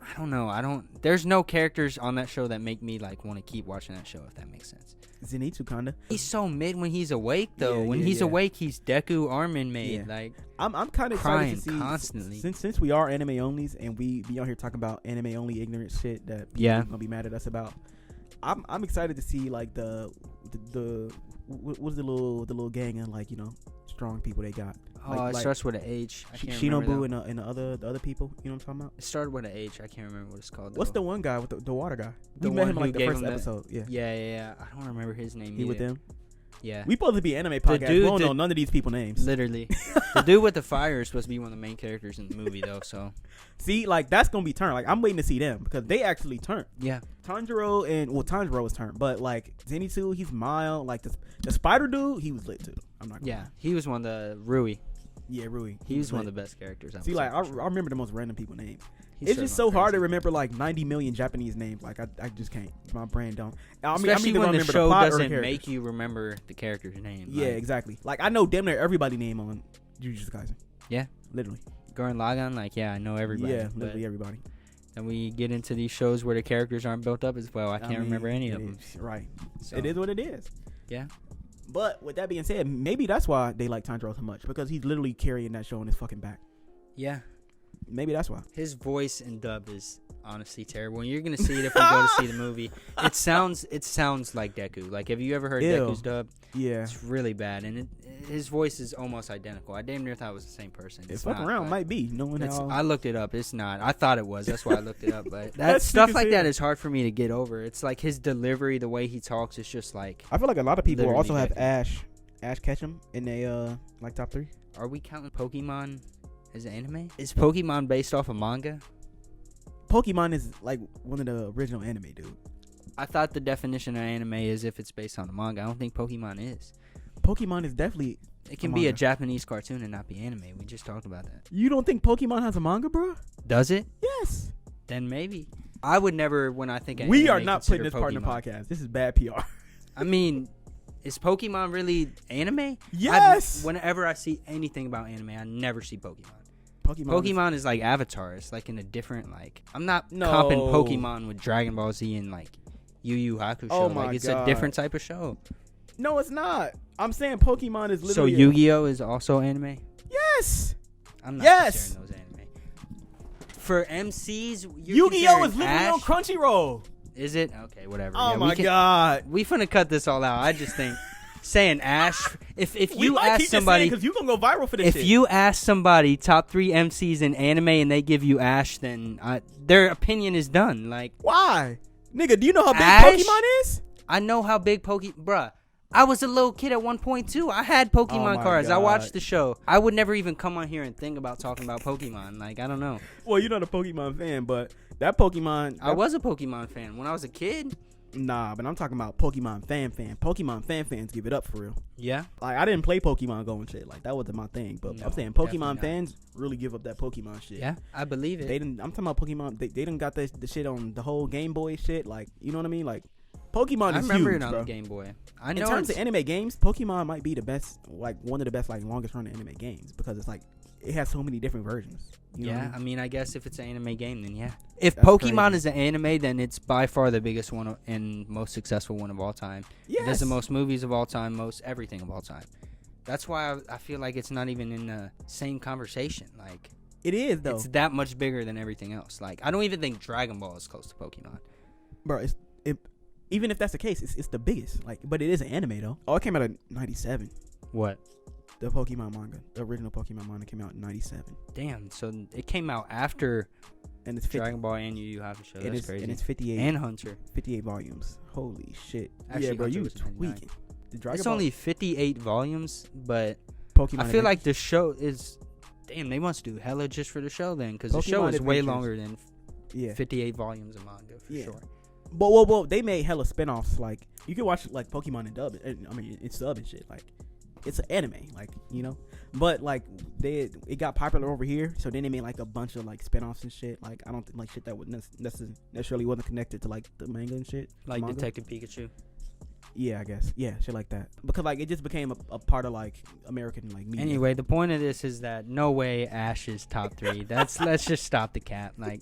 I don't know. There's no characters on that show that make me like want to keep watching that show, if that makes sense. Zenitsu kinda. He's so mid when he's awake though. When he's awake, he's Deku Armin made. Yeah. Like, I'm kind of excited to see constantly. Since we are anime onlys and we be out here talking about anime only ignorant shit that people are gonna be mad at us about. I'm excited to see like the what's the little gang of like strong people they got? It starts with an H. I can't Shinobu and the other people. You know what I'm talking about? It started with an H. I can't remember what it's called. What's the one guy with the water guy? We met him like the first episode. Yeah. I don't remember his name. He with them. Yeah. We supposed to be anime podcast. We don't know none of these people names. Literally. The dude with the fire is supposed to be one of the main characters in the movie though. So. See, like that's gonna be turned. Like I'm waiting to see them because they actually turned. Yeah. Tanjiro was turned, but like Zenitsu, he's mild. Like the spider dude, he was lit too. I'm not. Yeah, he was one of the Rui. Yeah, Rui. He was one of the best characters. See, like I remember the most random people names. It's just so hard to remember like 90 million Japanese names. Like I just can't. My brain don't. Especially when the show doesn't make you remember the character's name. Yeah, exactly. Like I know damn near everybody name on Jujutsu Kaisen. Yeah, literally. Gurren Lagann, like I know everybody. Yeah, literally everybody. And we get into these shows where the characters aren't built up as well. I can't remember any of them. Right. So. It is what it is. Yeah. But with that being said, maybe that's why they like Tanjiro so much, because he's literally carrying that show on his fucking back. Yeah. Maybe that's why. His voice in dub is honestly terrible. And you're gonna see it if we go to see the movie. It sounds like Deku. Like, have you ever heard Deku's dub? Yeah. It's really bad, and his voice is almost identical. I damn near thought it was the same person. It's fucking around might be. I looked it up. It's not. I thought it was. That's why I looked it up. But that stuff like that is hard for me to get over. It's like his delivery, the way he talks, is just like. I feel like a lot of people also have Ash Ketchum in a like top 3. Are we counting Pokemon as an anime? Is Pokemon based off a manga? Pokemon is like one of the original anime, dude. I thought the definition of anime is if it's based on a manga. I don't think Pokemon is. Pokemon is definitely. It can be a Japanese cartoon and not be anime. We just talked about that. You don't think Pokemon has a manga, bro? Does it? Yes. Then maybe. I would never, when I think of we anime, are not putting this part in the podcast. This is bad PR. I mean, is Pokemon really anime? Yes. Whenever I see anything about anime, I never see Pokemon. Pokemon is like Avatar. It's like in a different, like, I'm not comping Pokemon with Dragon Ball Z and like Yu Yu Hakusho. Oh my God. It's a different type of show. No, it's not. I'm saying Pokemon is literally. So Yu-Gi-Oh is also anime? Yes. I'm not considering those anime. For MCs, Yu-Gi-Oh is literally on Crunchyroll. Is it? Okay, whatever. Oh my God. We finna cut this all out. I just think saying Ash. If you ask somebody, because you gonna go viral for this. If you ask somebody top 3 MCs in anime and they give you Ash, then their opinion is done. Like, why, nigga? Do you know how big Pokemon is? I know how big bruh. I was a little kid at 1.2. I had Pokemon cards. God. I watched the show. I would never even come on here and think about talking about Pokemon. Like, I don't know. Well, you're not a Pokemon fan, but that Pokemon. I was a Pokemon fan when I was a kid. Nah, but I'm talking about Pokemon fan. Pokemon fans give it up for real. Yeah. Like, I didn't play Pokemon Go and shit. Like, that wasn't my thing. But no, I'm saying Pokemon fans really give up that Pokemon shit. Yeah, I believe it. I'm talking about Pokemon. They didn't got the shit on the whole Game Boy shit. Like, you know what I mean? Like, Pokemon is huge, I remember it on bro. the Game Boy. I know in terms of anime games, Pokemon might be the best, like one of the best, like longest running anime games, because it's like it has so many different versions. You know what I mean? I guess if it's an anime game, then yeah. If that's Pokemon crazy. Is an anime, then it's by far the biggest one and most successful one of all time. Yes. It has the most movies of all time, most everything of all time. That's why I feel like it's not even in the same conversation. Like, it is though. It's that much bigger than everything else. Like, I don't even think Dragon Ball is close to Pokemon. Bro, even if that's the case, it's the biggest. Like, but it is an anime though. Oh, it came out in '97. What? The Pokemon manga, the original Pokemon manga, came out in '97. Damn, so it came out after and it's Dragon Ball and Yu Yu Hakusho. That's crazy. And it's 58 and Hunter. 58 volumes. Holy shit! Actually, yeah, bro, Hunter you was tweaking. It's only 58 volumes, but Pokemon. I feel like the show is. Damn, they must do hella just for the show then, because the show is way longer than 58 volumes of manga for sure. But they made hella spinoffs. Like, you can watch like Pokemon and dub. I mean, it's sub and shit. Like, it's an anime. Like, you know. But like it got popular over here, so then they made like a bunch of like spinoffs and shit. Like, I don't think like shit that would necessarily wasn't connected to like the manga and shit. Like Detective Pikachu. Yeah, I guess. Yeah, shit like that. Because like it just became a part of like American like media. Anyway, the point of this is that no way Ash is top 3. Let's just stop the cap. Like,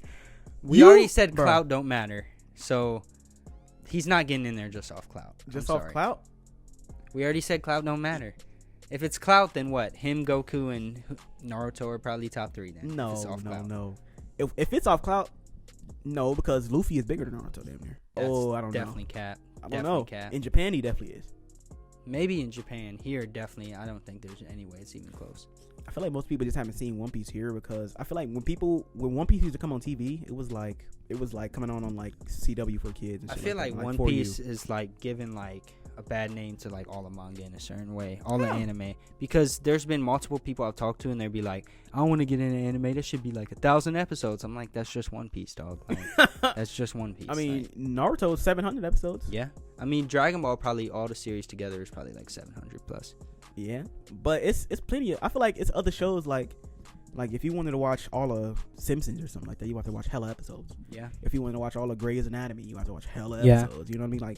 we already said clout don't matter. So, he's not getting in there just off clout. Just off clout? We already said clout don't matter. If it's clout, then what? Him, Goku, and Naruto are probably top 3 then. No. If it's off clout, no, because Luffy is bigger than Naruto damn near. That's I don't know. Definitely cap. I don't know. Cap. In Japan, he definitely is. Maybe in Japan. Here, definitely, I don't think there's any way it's even close. I feel like most people just haven't seen One Piece here because I feel like when One Piece used to come on TV, it was like coming on like CW for kids. And I shit feel like One Piece is like given like a bad name to like all the manga in a certain way, all the anime, because there's been multiple people I've talked to and they'd be like, I want to get into anime. That should be like 1,000 episodes. I'm like, that's just One Piece, dog. Like, that's just One Piece. I mean, like, Naruto's 700 episodes. Yeah, I mean, Dragon Ball probably all the series together is probably like 700 plus. Yeah, but it's plenty of, I feel like it's other shows like if you wanted to watch all of Simpsons or something like that, you have to watch hella episodes. Yeah. If you wanted to watch all of Grey's Anatomy, you have to watch hella episodes. You know what I mean? Like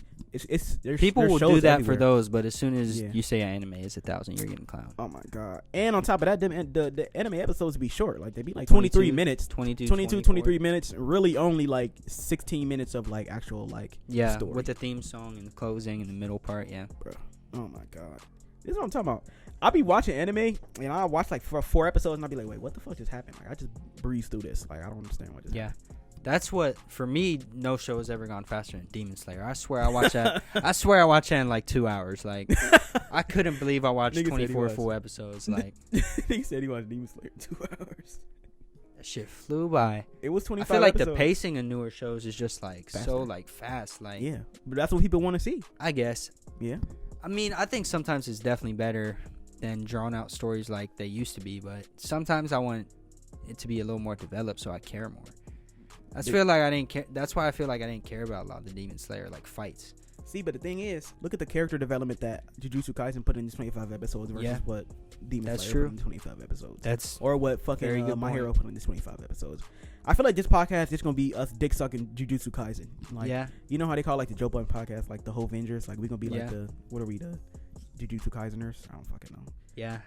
there's people will do that everywhere. for those, but as soon as you say anime is 1,000, you're getting clowned. Oh my god! And on top of that, the anime episodes be short. Like they be like 23 minutes, 23 minutes. Really, only like 16 minutes of like actual like story. With the theme song and the closing and the middle part. Yeah, bro. Oh my god. This is what I'm talking about. I'll be watching anime and I'll watch like 4 episodes and I'll be like, wait, what the fuck just happened? Like I just breezed through this. Like I don't understand what just happened. That's what, for me, no show has ever gone faster than Demon Slayer. I swear I watch that. I swear I watch that in like 2 hours. Like I couldn't believe I watched 24 full episodes. Like he said he watched Demon Slayer 2 hours. That shit flew by. It was 25 I feel like episodes. The pacing of newer shows is just like faster. So like fast. Like yeah, but that's what people want to see. I guess. Yeah. I mean, I think sometimes it's definitely better than drawn out stories like they used to be, but sometimes I want it to be a little more developed so I care more. That's why I feel like I didn't care about a lot of the Demon Slayer like fights. See, but the thing is, look at the character development that Jujutsu Kaisen put in these 25 episodes versus what Demon Slayer put in 25 episodes. Or what fucking My Hero put in these 25 episodes. I feel like this podcast is gonna be us dick sucking Jujutsu Kaisen. Like, you know how they call like the Joe Budden podcast, like the whole Avengers. Like we're gonna be like the Jujutsu Kaiseners? I don't fucking know. Yeah,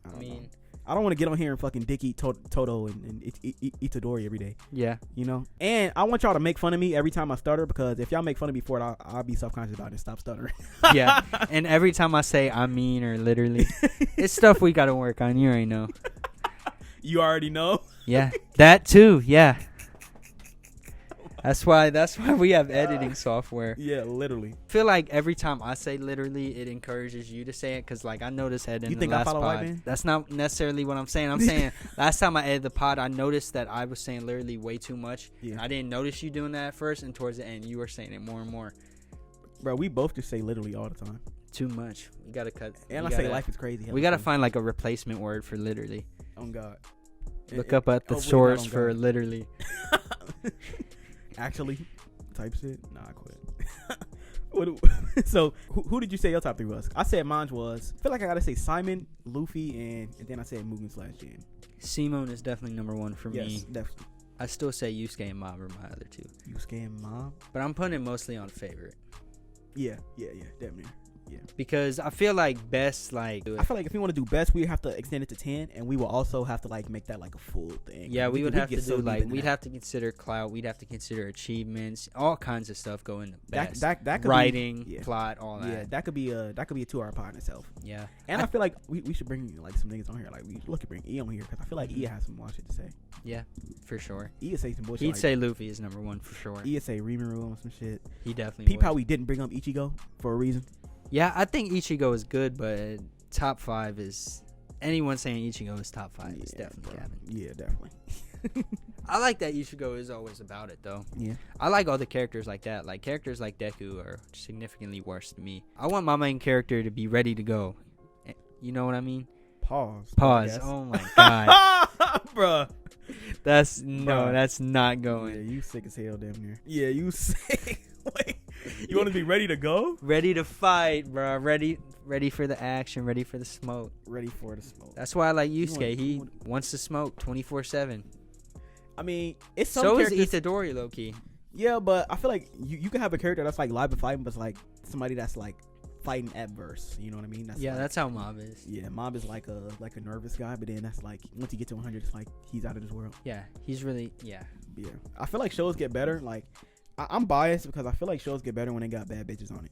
I mean, I don't want to get on here and fucking dick eat Toto and Itadori every day. Yeah, you know. And I want y'all to make fun of me every time I stutter because if y'all make fun of me for it, I'll be self-conscious about it and stop stuttering. Yeah, and every time I say I mean or literally, it's stuff we gotta work on. You already know. You already know. Yeah, that too. Yeah. That's why we have editing software. Yeah, literally. I feel like every time I say literally, it encourages you to say it because, like, I noticed that in the last pod. That's not necessarily what I'm saying. I'm saying last time I edited the pod, I noticed that I was saying literally way too much. Yeah. I didn't notice you doing that at first, and towards the end, you were saying it more and more. Bro, we both just say literally all the time. Too much. We got to cut. And I say life is crazy. We got to find, like, a replacement word for literally. Oh, God. Look up at the source for literally. Actually, type shit. Nah, I quit. So, who did you say your top 3 was? I said mine was. I feel like I gotta say Simon, Luffy, and then I said Mugen/Jin. Simon is definitely number 1 for me. Yes, definitely. I still say Yusuke and Mob are my other 2. Yusuke and Mob, but I'm putting it mostly on favorite. Yeah, definitely. Yeah. Because I feel like best, like... I feel like if we want to do best, we have to extend it to 10, and we will also have to, like, make that, like, a full thing. Yeah, we would have to do, like, we'd have to consider clout, we'd have to consider achievements, all kinds of stuff go into best. That could writing, be, plot, all that. Yeah, that could be a 2-hour pod in itself. Yeah. And I feel like we should bring, like, some niggas on here. Like, we could bring E on here, because I feel like E has some more shit to say. Yeah, for sure. E would say some bullshit. He'd say Luffy is number 1 for sure. E would say Rimuru on some shit. He definitely Peep how we didn't bring up Ichigo for a reason. Yeah, I think Ichigo is good, but top 5 is... Anyone saying Ichigo is top 5 is definitely Kevin. Yeah, definitely. I like that Ichigo is always about it, though. Yeah. I like all the characters like that. Like, characters like Deku are significantly worse than me. I want my main character to be ready to go. You know what I mean? Pause. Oh, my God. Bruh. That's not going. Yeah, you sick as hell, damn near. Yeah, you sick. Wait. You want to be ready to go? Ready to fight, bro. Ready for the action. Ready for the smoke. Ready for the smoke. That's why I like Yusuke. He wants to smoke 24/7. I mean, it's so is Itadori, low key. Yeah, but I feel like you can have a character that's like live and fighting, but it's like somebody that's like fighting adverse. You know what I mean? That's how Mob is. Yeah, Mob is like a nervous guy, but then that's like once you get to 100, it's like he's out of this world. Yeah, he's really Yeah. I feel like shows get better. Like I'm biased because I feel like shows get better when they got bad bitches on it.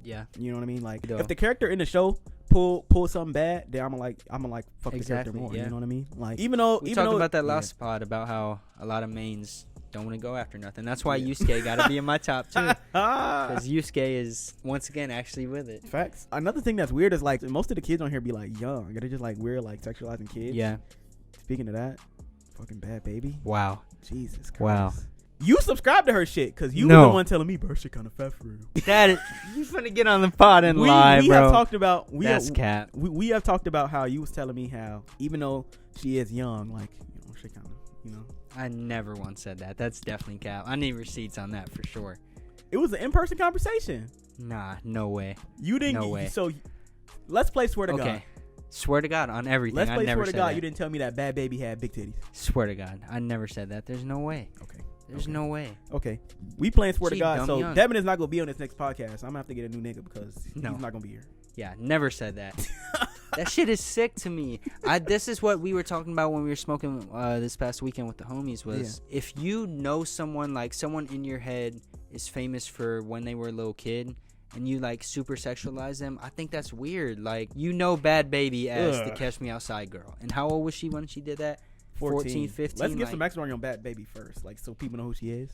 Yeah. You know what I mean? Like if the character in the show pull something bad, then I'm like fuck the character more. Yeah. You know what I mean? Like even though we talked about that last pod about how a lot of mains don't want to go after nothing. That's why Yusuke got to be in my top 2. Because Yusuke is, once again, actually with it. Facts. Another thing that's weird is, like, most of the kids on here be, like, young. They're just, like, weird, like, sexualizing kids. Yeah. Speaking of that, fucking Bhad Bhabie. Wow. Jesus Christ. Wow. You subscribe to her shit, because you were the one telling me, bro, shit kind of fat for real. That is, you finna get on the pod and lie, we bro. Have talked about, That's cat. We have talked about how you was telling me how, even though she is young, like, you know, shit kind of, you know. I never once said that. That's definitely cap. I need receipts on that for sure. It was an in-person conversation. Nah, no way. You didn't. No way. So, let's play swear to God. Okay. Swear to God on everything. Let's play I never swear to said God. that. You didn't tell me that Bhad Bhabie had big titties. Swear to God. I never said that. There's no way. Okay. There's no way. Okay. We playing swear to God. So, young. Devin is not going to be on this next podcast. I'm going to have to get a new nigga because he's not going to be here. Yeah, never said that. That shit is sick to me. This is what we were talking about when we were smoking this past weekend with the homies was if you know someone, like someone in your head is famous for when they were a little kid and you like super sexualize them, I think that's weird. Like, you know Bhad Bhabie as the Catch Me Outside girl. And how old was she when she did that? 14, 15? Let's get some backstory on Bhad Bhabie first, like, so people know who she is.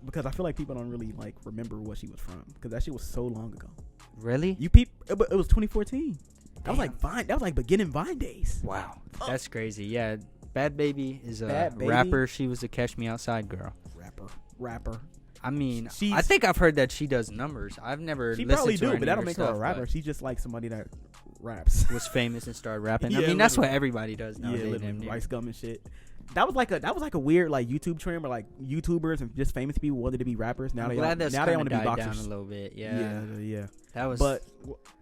Because I feel like people don't really, like, remember what she was from. Because that shit was so long ago. Really? It was 2014. That was like Vine. That was like beginning Vine days. Wow, that's crazy. Yeah, Bhad Bhabie is a rapper. She was a Catch Me Outside girl. Rapper. I mean, I think I've heard that she does numbers. I've never. She listened probably to do, her but that don't make her a rapper. She's just like somebody that raps. Was famous and started rapping. Yeah, I mean, that's what everybody does nowadays. Yeah, Rice gum and shit. That was like a weird like YouTube trend where like YouTubers and just famous people wanted to be rappers. Now they want to be boxers. Down a little bit. Yeah. That was. But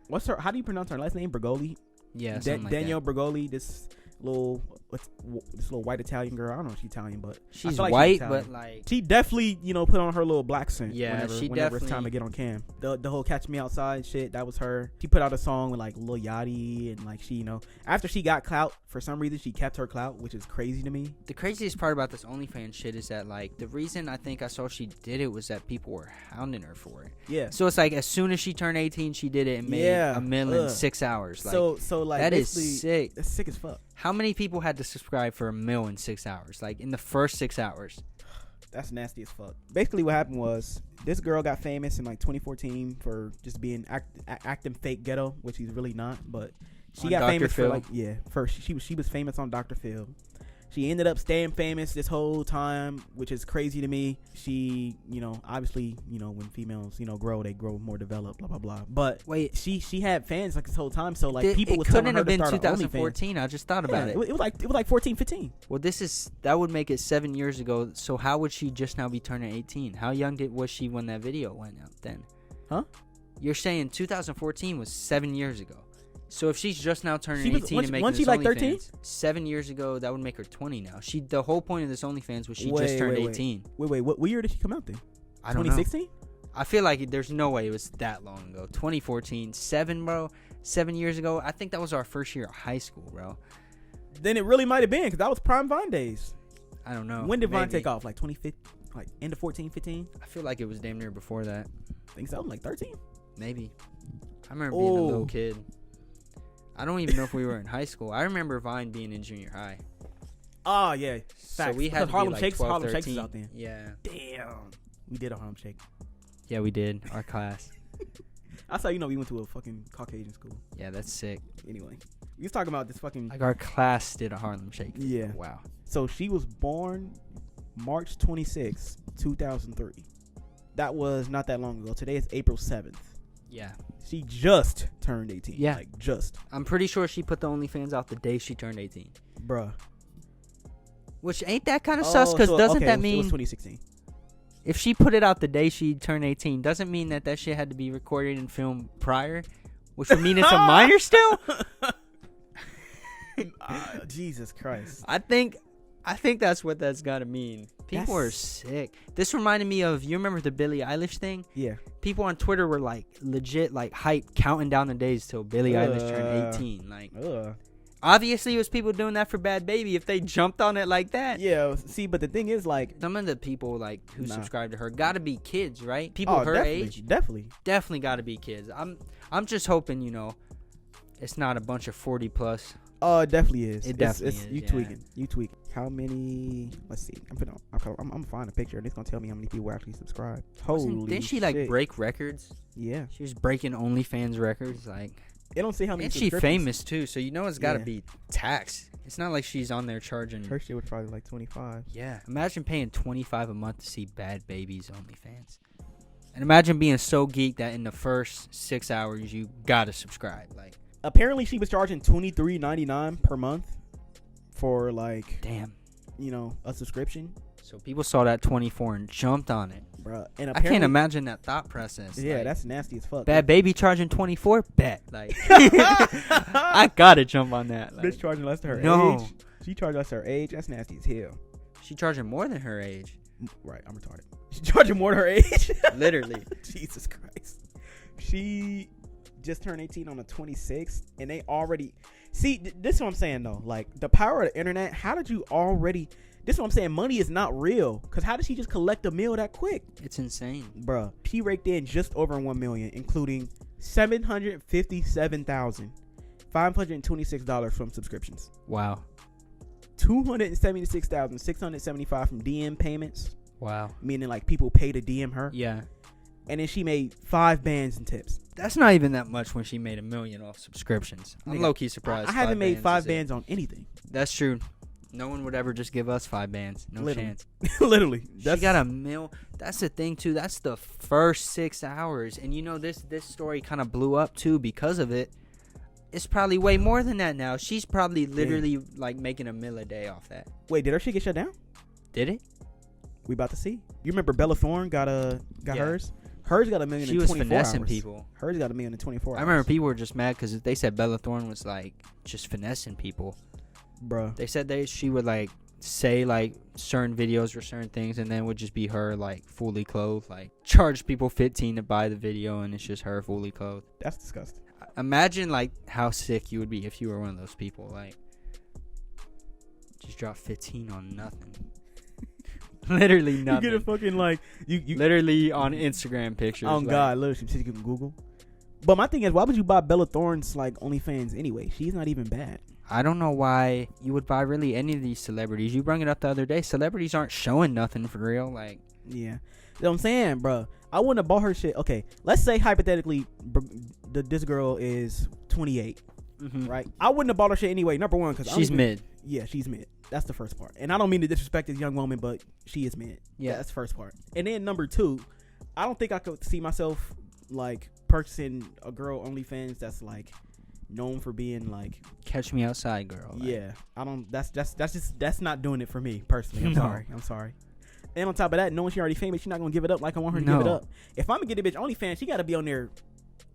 what's her? How do you pronounce her last name? Bergoli. Yeah, Danielle Bergoli. This little white Italian girl. I don't know if she's Italian, but she's white, but like she definitely put on her little black scent. Yeah, whenever it's time to get on cam. The whole Catch Me Outside shit, that was her. She put out a song with like Lil Yachty and like she after she got clout, for some reason she kept her clout, which is crazy to me. The craziest part about this OnlyFans shit is that like the reason I think I saw she did it was that people were hounding her for it. Yeah. So it's like as soon as she turned 18, she did it and made $1 million in 6 hours. Like, so like that is sick. That's sick as fuck. How many people had to subscribe for $1 million in 6 hours? Like in the first 6 hours. That's nasty as fuck. Basically, what happened was this girl got famous in like 2014 for just being acting fake ghetto, which she's really not. But she got famous for like first she was famous on Dr. Phil. She ended up staying famous this whole time, which is crazy to me. She, obviously, when females, grow, they grow more developed, blah, blah, blah. But wait, she had fans like this whole time. So like people was telling her to start. It couldn't have been 2014. I just thought about it. It was like 14, 15. Well, that would make it 7 years ago. So how would she just now be turning 18? How young was she when that video went out then? Huh? You're saying 2014 was 7 years ago. So if she's just now turning 18 and making this she like 13? 7 years ago, that would make her 20 now. The whole point of this OnlyFans was she just turned 18. Wait, what year did she come out then? I don't know. 2016? I feel like there's no way it was that long ago. 2014, 7 years ago. I think that was our first year of high school, bro. Then it really might have been because that was prime Vine days. I don't know. When did Vine take off? Like 2015? Like end of 14, 15? I feel like it was damn near before that. Think so? Like 13? Maybe. I remember being a little kid. I don't even know if we were in high school. I remember Vine being in junior high. Oh, yeah. Facts. So we had Harlem like Shakes. 12, Harlem 13. Shakes was out then. Yeah. Damn. We did a Harlem Shake. Yeah, we did. Our class. That's how we went to a fucking Caucasian school. Yeah, that's sick. Anyway, we was talking about this fucking. Like our class did a Harlem Shake. Yeah. Wow. So she was born March 26, 2003. That was not that long ago. Today is April 7th. Yeah. She just turned 18. Yeah. Like, just. I'm pretty sure she put the OnlyFans out the day she turned 18. Bruh. Which ain't that kind of sus, because doesn't that mean... It was 2016. If she put it out the day she turned 18, doesn't mean that shit had to be recorded and filmed prior, which would mean it's a minor still? Jesus Christ. I think that's what that's got to mean. People are sick. This reminded me of, you remember the Billie Eilish thing? Yeah. People on Twitter were like legit like hype, counting down the days till Billie Eilish turned 18. Like, obviously it was people doing that for Bhad Bhabie if they jumped on it like that. Yeah. See, but the thing is, like, some of the people like who subscribe to her got to be kids, right? People her age, definitely got to be kids. I'm just hoping, it's not a bunch of 40 plus Oh, it definitely is. It definitely is. You tweaking. You tweaking. How many? Let's see. I'm gonna find a picture and it's gonna tell me how many people actually subscribe. Holy Didn't she like break records? Yeah. She was breaking OnlyFans records. Like, it don't say how many. And she famous too, so you know it's got to be taxed. It's not like she's on there charging. Her shit was probably like 25. Yeah. Imagine paying $25 a month to see Bhad Bhabie's OnlyFans. And imagine being so geeked that in the first 6 hours you gotta subscribe. Like, apparently she was charging $23.99 per month for like, damn, a subscription. So people saw that 24 and jumped on it, bro. And I can't imagine that thought process. Yeah, like, that's nasty as fuck. Bhad Bhabie charging 24, bet. Like, I gotta jump on that. Like, bitch charging less than her age. She charged less than her age. That's nasty as hell. She charging more than her age. Right, I'm retarded. She charging more than her age. Literally. Jesus Christ. She just turned 18 on the 26th, and they already see. This is what I'm saying though. Like, the power of the internet. How did you already? This is what I'm saying. Money is not real. Cause how did she just collect a meal that quick? It's insane, bruh. She raked in just over 1 million, including $757,526 from subscriptions. Wow. $276,675 from DM payments. Wow. Meaning like people pay to DM her. Yeah. And then she made 5 bands and tips. That's not even that much when she made $1 million off subscriptions. I'm low key surprised. I haven't made 5 bands on anything. That's true. No one would ever just give us 5 bands. No chance. Literally. She got a mil. That's the thing too. That's the first 6 hours. And this story kind of blew up too because of it. It's probably way more than that now. She's probably literally like making $1 million a day off that. Wait, did her shit get shut down? Did it? We about to see. You remember Bella Thorne got hers? Hers got $1 million in 24 hours. She was finessing people. Hers got $1 million in 24 hours. I remember people were just mad because they said Bella Thorne was like just finessing people. Bruh. They said she would like say like certain videos or certain things and then would just be her like fully clothed, like charge people $15 to buy the video and it's just her fully clothed. That's disgusting. Imagine like how sick you would be if you were one of those people. Like, just drop 15 on nothing. Literally nothing. You get a fucking like you literally on Instagram pictures. Oh God, literally some shit you can Google. But my thing is, why would you buy Bella Thorne's like OnlyFans anyway? She's not even bad. I don't know why you would buy really any of these celebrities. You brought it up the other day. Celebrities aren't showing nothing for real. Like, yeah, you know what I'm saying, bro. I wouldn't have bought her shit. Okay, let's say hypothetically, this girl is 28, right? I wouldn't have bought her shit anyway. Number one, because she's mid. Yeah, she's mid. That's the first part. And I don't mean to disrespect this young woman, but she is mid. Yeah, that's the first part. And then number two, I don't think I could see myself like purchasing a girl OnlyFans that's like known for being like catch me outside girl. Like. Yeah, I don't. That's not doing it for me personally. I'm sorry. And on top of that, knowing she already famous, she's not gonna give it up like I want her to give it up. If I'm gonna get a bitch OnlyFans, she gotta be on there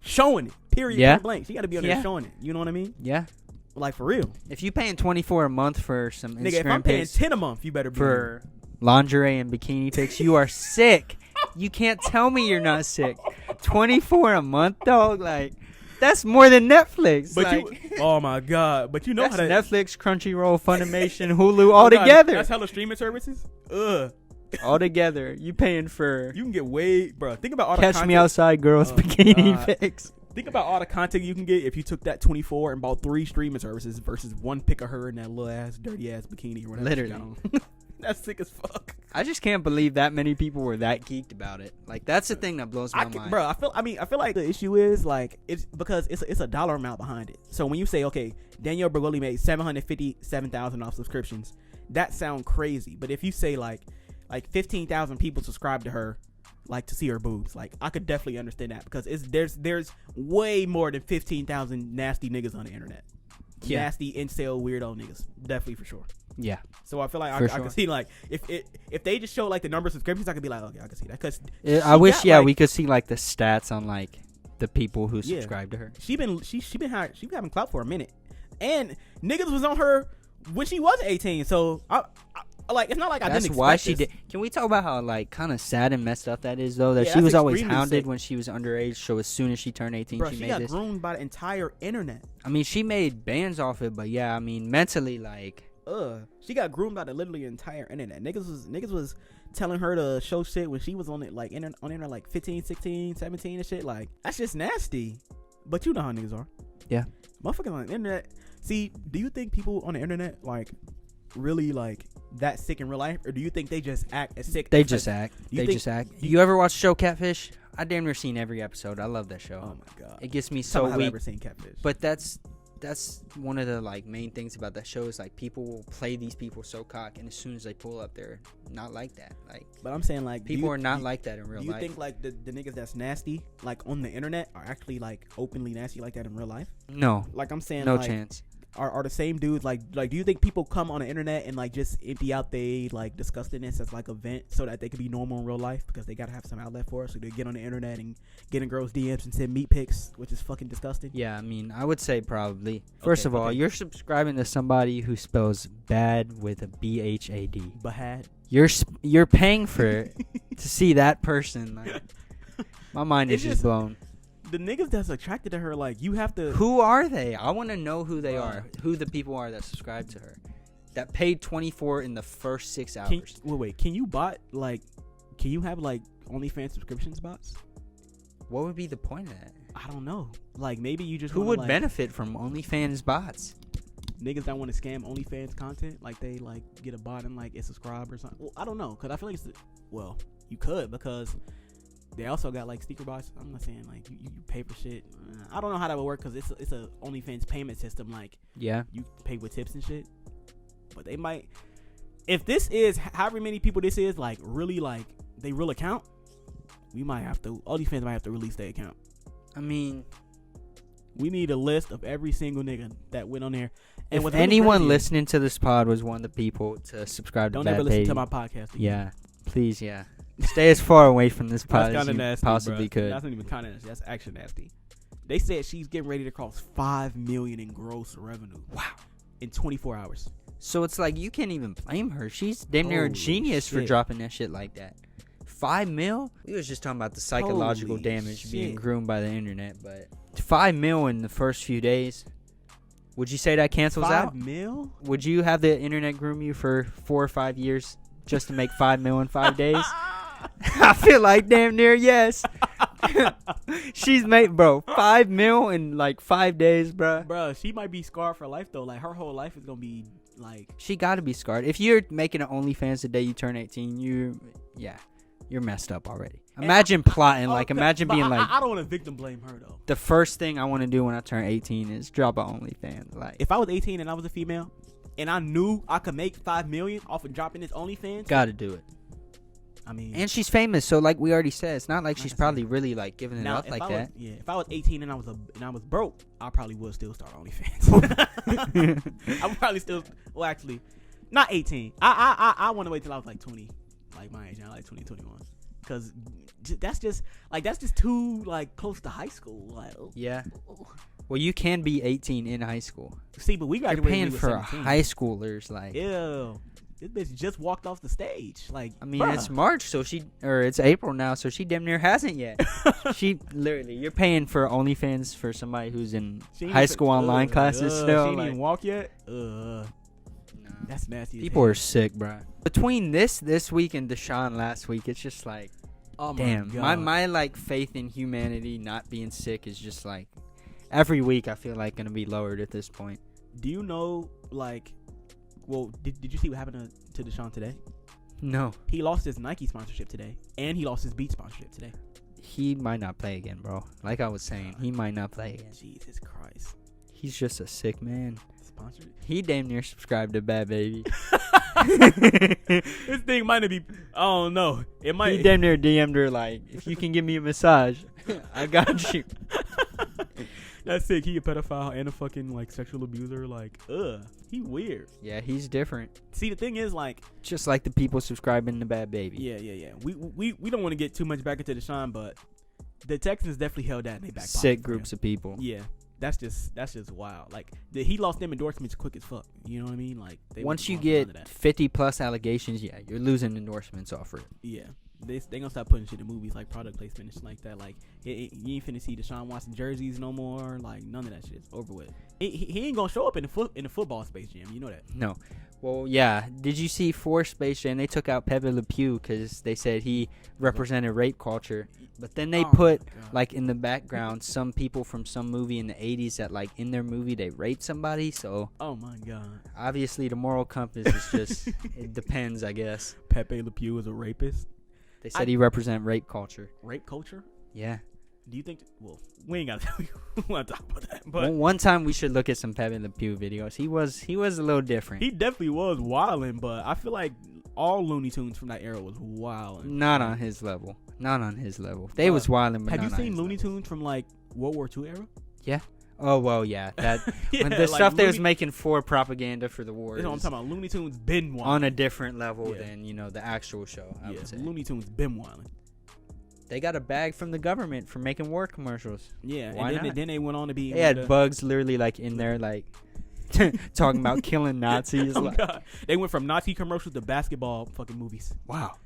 showing it. Period. Yeah. Blank. She gotta be on there showing it. You know what I mean? Yeah. Like for real. If you paying $24 a month for some Instagram if I'm paying $10 a month, you better be for lingerie and bikini pics. You are sick. You can't tell me you're not sick. $24 a month, dog. Like, that's more than Netflix. But like, oh my God! But you know that's how Netflix, Crunchyroll, Funimation, Hulu all together. That's hella streaming services. Ugh. All together, you paying for. You can get way, bro. Think about all the Catch Me Outside girls bikini pics. Think about all the content you can get if you took that 24 and bought 3 streaming services versus one pic of her in that little ass, dirty ass bikini or whatever. Literally. That's sick as fuck. I just can't believe that many people were that geeked about it. Like, that's the thing that blows my mind. Bro, I feel like the issue is like it's because it's a dollar amount behind it. So when you say, okay, Danielle Bergoli made $757,000 off subscriptions, that sounds crazy. But if you say like 15,000 people subscribe to her, like to see her boobs, like I could definitely understand that because there's way more than 15,000 nasty niggas on the internet. Yeah. Nasty incel weirdo niggas, definitely for sure. Yeah. So I feel like I can see like if they just show like the number of subscriptions, I could be like, okay, I can see that because I wish we could see like the stats on like the people who subscribe to her. She been having clout for a minute, and niggas was on her when she was 18. So I like it's not like I didn't expect That's why she this. did. Can we talk about how like kind of sad and messed up that is though? That she was always hounded when she was underage. So as soon as she turned 18, bro, she made got this. groomed by the entire internet. I mean, she made bands off it, but yeah, I mean, mentally like. She got groomed by the literally entire internet. Niggas was telling her to show shit when she was on it like on internet like 15, 16, 17 and shit. Like that's just nasty. But you know how niggas are. Yeah. Motherfuckers on the internet. See, do you think people on the internet like really like that sick in real life, or do you think they just act as sick? They just act. You ever watch the show Catfish? I damn near seen every episode. I love that show. Oh my god, it gets me so weak. I've ever seen Catfish. But that's one of the like main things about that show is like people will play these people so cock, and as soon as they pull up, they're not like that. Like, but I'm saying like people are not like that in real life. Do you think like the niggas that's nasty like on the internet are actually like openly nasty like that in real life? No. Like I'm saying, no like, chance. Are the same dudes like do you think people come on the internet and like just empty out they like disgustingness as like a vent so that they can be normal in real life because they gotta have some outlet for it, so they get on the internet and get in girls' DMs and send meat pics, which is fucking disgusting? Yeah, I mean, I would say probably. First of all, you're subscribing to somebody who spells bad with a BHAD. Bhad. You're paying for it to see that person. Like, my mind is just blown. The niggas that's attracted to her, like, you have to... Who are they? I want to know who they are. Who the people are that subscribe to her. That paid $24 in the first 6 hours. Wait. Can you have, like, OnlyFans subscriptions bots? What would be the point of that? I don't know. Like, maybe you just Who would benefit from OnlyFans bots? Niggas that want to scam OnlyFans content. Like, they, like, get a bot and, like, it's subscribe or something. Well, I don't know. Because I feel like you could because... They also got like sticker bots. I'm not saying like you pay for shit. I don't know how that would work because it's a OnlyFans payment system. Like, yeah, you pay with tips and shit. But they might, if this is however many people this is, like really like they real account, OnlyFans might have to release their account. I mean, we need a list of every single nigga that went on there. And if anyone listening to this pod was one of the people to subscribe to Bhad Bhabie, don't ever listen to my podcast again. Yeah, please, yeah. Stay as far away from this pod as you nasty, possibly could. That's not even kind of nasty. That's actually nasty. They said she's getting ready to cross $5 million in gross revenue. Wow. In 24 hours. So it's like you can't even blame her. She's damn near a genius for dropping that shit like that. $5 million? We was just talking about the psychological damage being groomed by the internet, but $5 million in the first few days. Would you say that cancels out? $5 million? Would you have the internet groom you for 4 or 5 years just to make $5 million in 5 days? I feel like damn near yes. She's made, bro, $5 million in like 5 days, bro. She might be scarred for life though. Like her whole life is gonna be like. She got to be scarred. If you're making an OnlyFans the day you turn 18, you're messed up already. Imagine plotting, imagine being like. I don't want to victim blame her though. The first thing I want to do when I turn 18 is drop an OnlyFans. Like, if I was 18 and I was a female, and I knew I could make $5 million off of dropping this OnlyFans, gotta do it. I mean, and she's famous, so like we already said, it's not like she's probably really like giving it up like that. If I was 18 and I was broke, I probably would still start OnlyFans. I would probably still. Well, actually, not 18. I want to wait till I was like 20, like my age now, like 20, 21, because that's just too like close to high school. Like, yeah. Well, you can be 18 in high school. See, but we graduated. You're paying for 17. High schoolers, like. Ew. This bitch just walked off the stage. Like, I mean, it's March, it's April now, so she damn near hasn't yet. She literally, you're paying for OnlyFans for somebody who's in high school online classes still. She didn't even walk yet. That's nasty. People are sick, bro. Between this week and Deshaun last week, it's just like, oh damn, my like faith in humanity not being sick is just like every week I feel like gonna be lowered at this point. Do you know like? Well, did you see what happened to Deshaun today? No. He lost his Nike sponsorship today, and he lost his Beats sponsorship today. He might not play again, bro. Like I was saying, he might not play again. Jesus Christ. He's just a sick man. Sponsored? He damn near subscribed to Bhad Bhabie. This thing might be, I don't know. It might. He damn near DM'd her like, if you can give me a massage, I got you. That's sick. He a pedophile and a fucking like sexual abuser. Like, he weird. Yeah, he's different. See, the thing is, like, just like the people subscribing to Bhad Bhabie. Yeah. We don't want to get too much back into Deshaun, but the Texans definitely held that in their back pocket. Sick groups of people. Yeah, that's just wild. Like, he lost them endorsements quick as fuck. You know what I mean? Like, once you get 50 plus allegations, yeah, you're losing endorsements off it. Yeah. They gonna start putting shit in movies like product placement and shit like that. Like, you ain't finna see Deshaun Watson jerseys no more. Like, none of that shit's over with. He ain't gonna show up in the football Space Jam. You know that? No. Well, yeah. Did you see for Space Jam, they took out Pepe Le Pew because they said he represented rape culture. But then they put, like, in the background, some people from some movie in the 80s that, like, in their movie, they raped somebody. So, oh, my God. Obviously, the moral compass is just, it depends, I guess. Pepe Le Pew is a rapist? They said he represent rape culture. Rape culture? Yeah. Do you think? Well, we ain't got to talk about that. But one time we should look at some Pepe Le Pew videos. He was a little different. He definitely was wilding, but I feel like all Looney Tunes from that era was wilding. Not on his level. They was wilding, but have not you seen on his Looney level. Tunes from like World War II era? Yeah. Oh well, yeah. That when the like stuff they was making for propaganda for the war. That's what I'm talking about. Looney Tunes been wilding on a different level than the actual show. I would say Looney Tunes been wilding. They got a bag from the government for making war commercials. Yeah, why and not? then they went on to be. They had bugs literally like in there like talking about killing Nazis. Oh, like, God. They went from Nazi commercials to basketball fucking movies. Wow.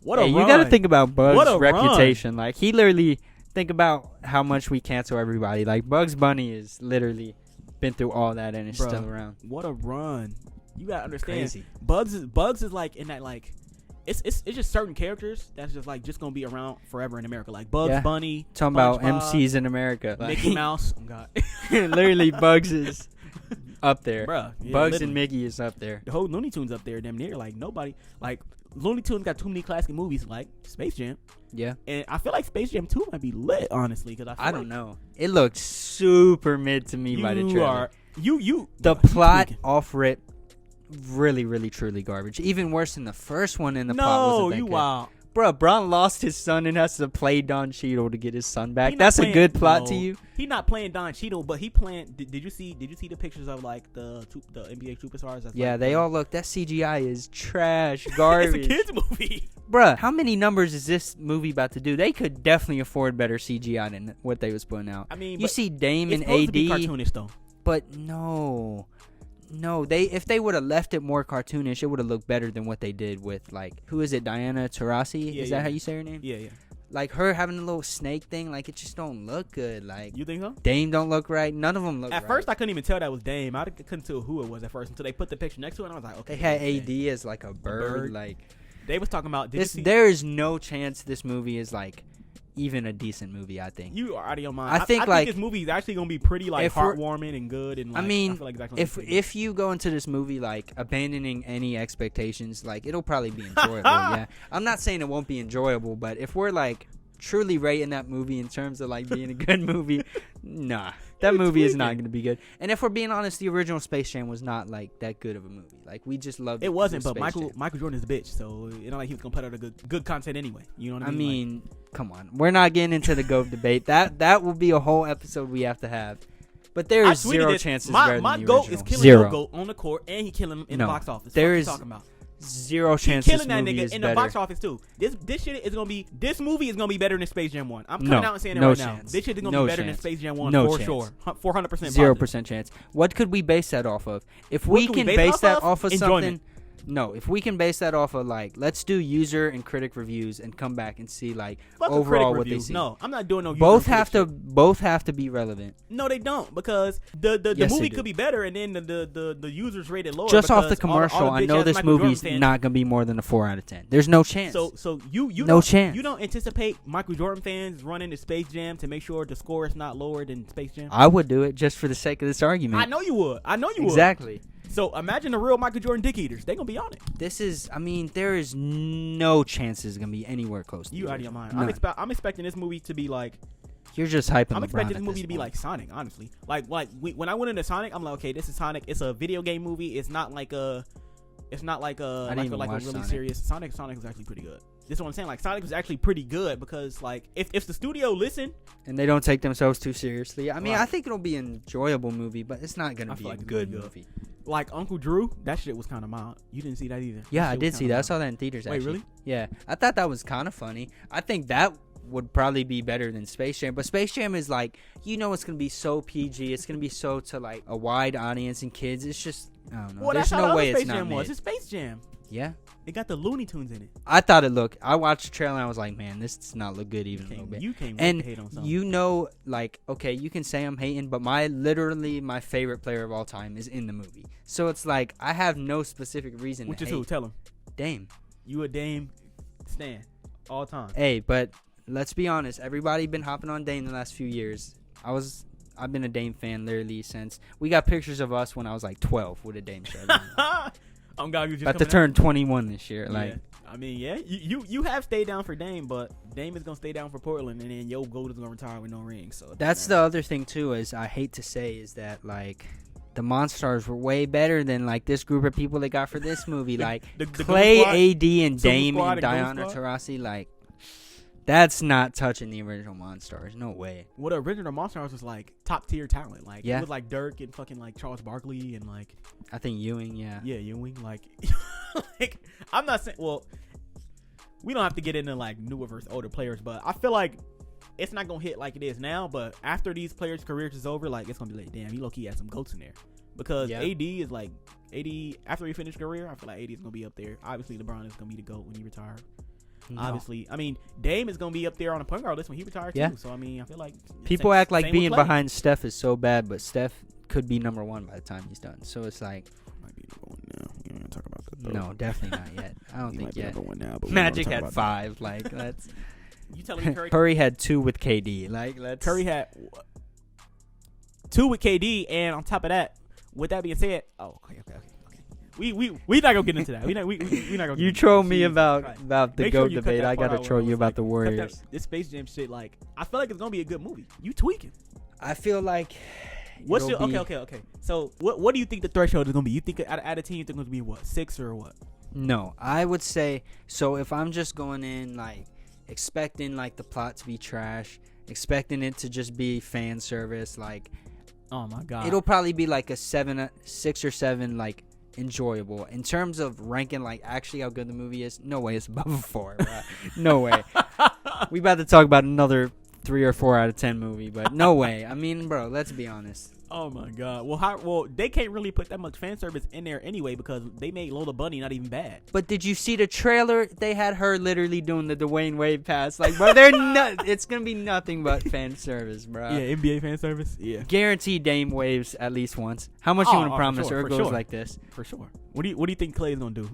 What a run. You got to think about Bugs' reputation. Run. Like he literally think about how much we cancel everybody. Like Bugs Bunny is literally been through all that and is still around. What a run. You got to understand. Crazy. Bugs is like in that like it's just certain characters that's just like just gonna be around forever in America, like Bugs Bunny. Talking about MCs in America, like Mickey Mouse. Oh God, literally Bugs is up there. Bruh, yeah, Bugs literally. and Mickey is up there. The whole Looney Tunes up there, damn near. Like nobody, like Looney Tunes got too many classic movies, like Space Jam. Yeah, and I feel like Space Jam 2 might be lit, honestly, because I don't know. It looked super mid to me by the trailer. The plot off rip. Really, really, truly garbage. Even worse than the first one. And the plot wasn't that good. Wow, bro. Braun lost his son and has to play Don Cheadle to get his son back. That's a good plot to you. He not playing Don Cheadle, but he playing. Did you see the pictures of like the NBA superstars? That's yeah, like, they all look. That CGI is trash, garbage. It's a kids movie, bruh. How many numbers is this movie about to do? They could definitely afford better CGI than what they was putting out. I mean, you see Dame and AD, to be cartoonish though. But no, if they would have left it more cartoonish, it would have looked better than what they did with, like, who is it, Diana Taurasi? Is that how you say her name? Yeah. Like, her having a little snake thing, like, it just don't look good. Like, you think so? Dame don't look right. None of them look right. At first, I couldn't even tell that was Dame. I couldn't tell who it was at first until they put the picture next to it, and I was like, okay. They had AD as, like, a bird. Like, they was talking about there is no chance this movie is, like, even a decent movie. I think you are out of your mind. I think like this movie is actually gonna be pretty like heartwarming and good. And like, I mean, I feel like if you go into this movie like abandoning any expectations, like it'll probably be enjoyable. Yeah, I'm not saying it won't be enjoyable, but if we're like truly rating that movie in terms of like being a good movie, nah, that movie is not going to be good. And if we're being honest, the original Space Jam was not like that good of a movie. Like we just loved it. Wasn't, but Michael Jordan is a bitch, so you know like he was gonna put out a good content anyway. You know what I mean? I mean, come on, we're not getting into the GOAT debate. That will be a whole episode we have to have. But there is zero chances. My GOAT is killing zero. The GOAT on the court, and he killing him in the box office. There is is talking about. Zero chance killing this that movie nigga is in better. The box office too. This shit is gonna be. This movie is gonna be better than Space Jam 1. I'm coming out and saying it right now. This shit is gonna be better than Space Jam 1 for sure. 400%. 0% chance. What could we base that off of? If we can base that off of something. No, if we can base that off of like, let's do user and critic reviews and come back and see like overall what they see. No, I'm not doing no. Both have to be relevant. No, they don't, because the movie could be better and then the users rated lower. Just off the commercial, I know this movie's not gonna be more than a 4 out of 10. There's no chance. So you no chance. You don't anticipate Michael Jordan fans running the Space Jam to make sure the score is not lower than Space Jam? I would do it just for the sake of this argument. I know you would. Exactly. So imagine the real Michael Jordan dick eaters. They're going to be on it. There is no chance it's going to be anywhere close to you out of your mind. I'm expecting this movie to be like... You're just hyping I'm expecting this movie to be like Sonic, honestly. When I went into Sonic, I'm like, okay, this is Sonic. It's a video game movie. It's not like a really serious... Sonic is actually pretty good. This is what I'm saying. Like, Sonic was actually pretty good because, like, if the studio listened... And they don't take themselves too seriously. I mean, I think it'll be an enjoyable movie, but it's not going to be a good movie. Like, Uncle Drew, that shit was kind of mild. You didn't see that either. Yeah, I did see that. I saw that in theaters, actually. Wait, really? Yeah. I thought that was kind of funny. I think that would probably be better than Space Jam. But Space Jam is, like, it's going to be so PG. It's going to be so to, like, a wide audience and kids. It's just, I don't know. Well, there's no way it's Space not Jam made. It's Space Jam. Yeah. It got the Looney Tunes in it. I thought it looked. I watched the trailer and I was like, man, this does not look good even a little bit. You can't and hate on something. you know, like, okay, you can say I'm hating, but literally my favorite player of all time is in the movie. So it's like I have no specific reason. Which to is hate. who? Tell him. Dame. You a Dame stan all time. Hey, but let's be honest. Everybody been hopping on Dame the last few years. I've been a Dame fan literally since we got pictures of us when I was like 12 with a Dame shirt. I'm glad you just about to turn 21 this year. Like, I mean, yeah, you have stayed down for Dame, but Dame is gonna stay down for Portland, and then Yo Gold is gonna retire with no ring. So that's the other thing too. Is I hate to say is that like the Monstars were way better than like this group of people they got for this movie. Like the Clay, AD, and Super Dame Squad and Diana Taurasi. Like that's not touching the original Monstars. No way. What the original Monstars was like top tier talent. Like yeah. It was like Dirk and fucking like Charles Barkley and like I think Ewing. Yeah. Yeah, Ewing. Like, like I'm not saying. Well, we don't have to get into like newer versus older players, but I feel like it's not gonna hit like it is now. But after these players' careers is over, like it's gonna be like, damn, he low key had some goats in there. Because AD is like after he finished career, I feel like AD is gonna be up there. Obviously, LeBron is gonna be the GOAT when he retires. No. Obviously, I mean, Dame is gonna be up there on the point guard list when he retires too. So I mean, I feel like people act like being behind Steph is so bad, but Steph could be number one by the time he's done. So it's like might be number one now. We don't talk about that. Though. No, definitely not yet. I don't think yet. Number one now, but Magic had 5. Like that's. You telling me Curry had 2 with KD? Like let's. Curry had 2 with KD, and on top of that, with that being said, okay. We not gonna get into that. We not gonna. You troll me about the GOAT debate. I gotta troll you about the Warriors. This Space Jam shit, like I feel like it's gonna be a good movie. You tweaking? I feel like. What's your okay? So what do you think the threshold is gonna be? You think out of 10, you think it's gonna be what, 6 or what? No, I would say so. If I'm just going in like expecting like the plot to be trash, expecting it to just be fan service, like. Oh my god! It'll probably be like a 6 or 7, like. Enjoyable in terms of ranking, like actually how good the movie is. No way it's above a 4, bro. No way. We about to talk about another 3 or 4 out of 10 movie, but no way. I mean, bro, let's be honest. Oh my god. Well, they can't really put that much fan service in there anyway because they made Lola Bunny not even bad. But did you see the trailer? They had her literally doing the Dwayne Wade pass. Like, bro, it's gonna be nothing but fan service, bro. Yeah, NBA fan service. Yeah, guaranteed Dame waves at least once. How much you want to promise her goes like this? For sure. What do you think Clay's gonna do?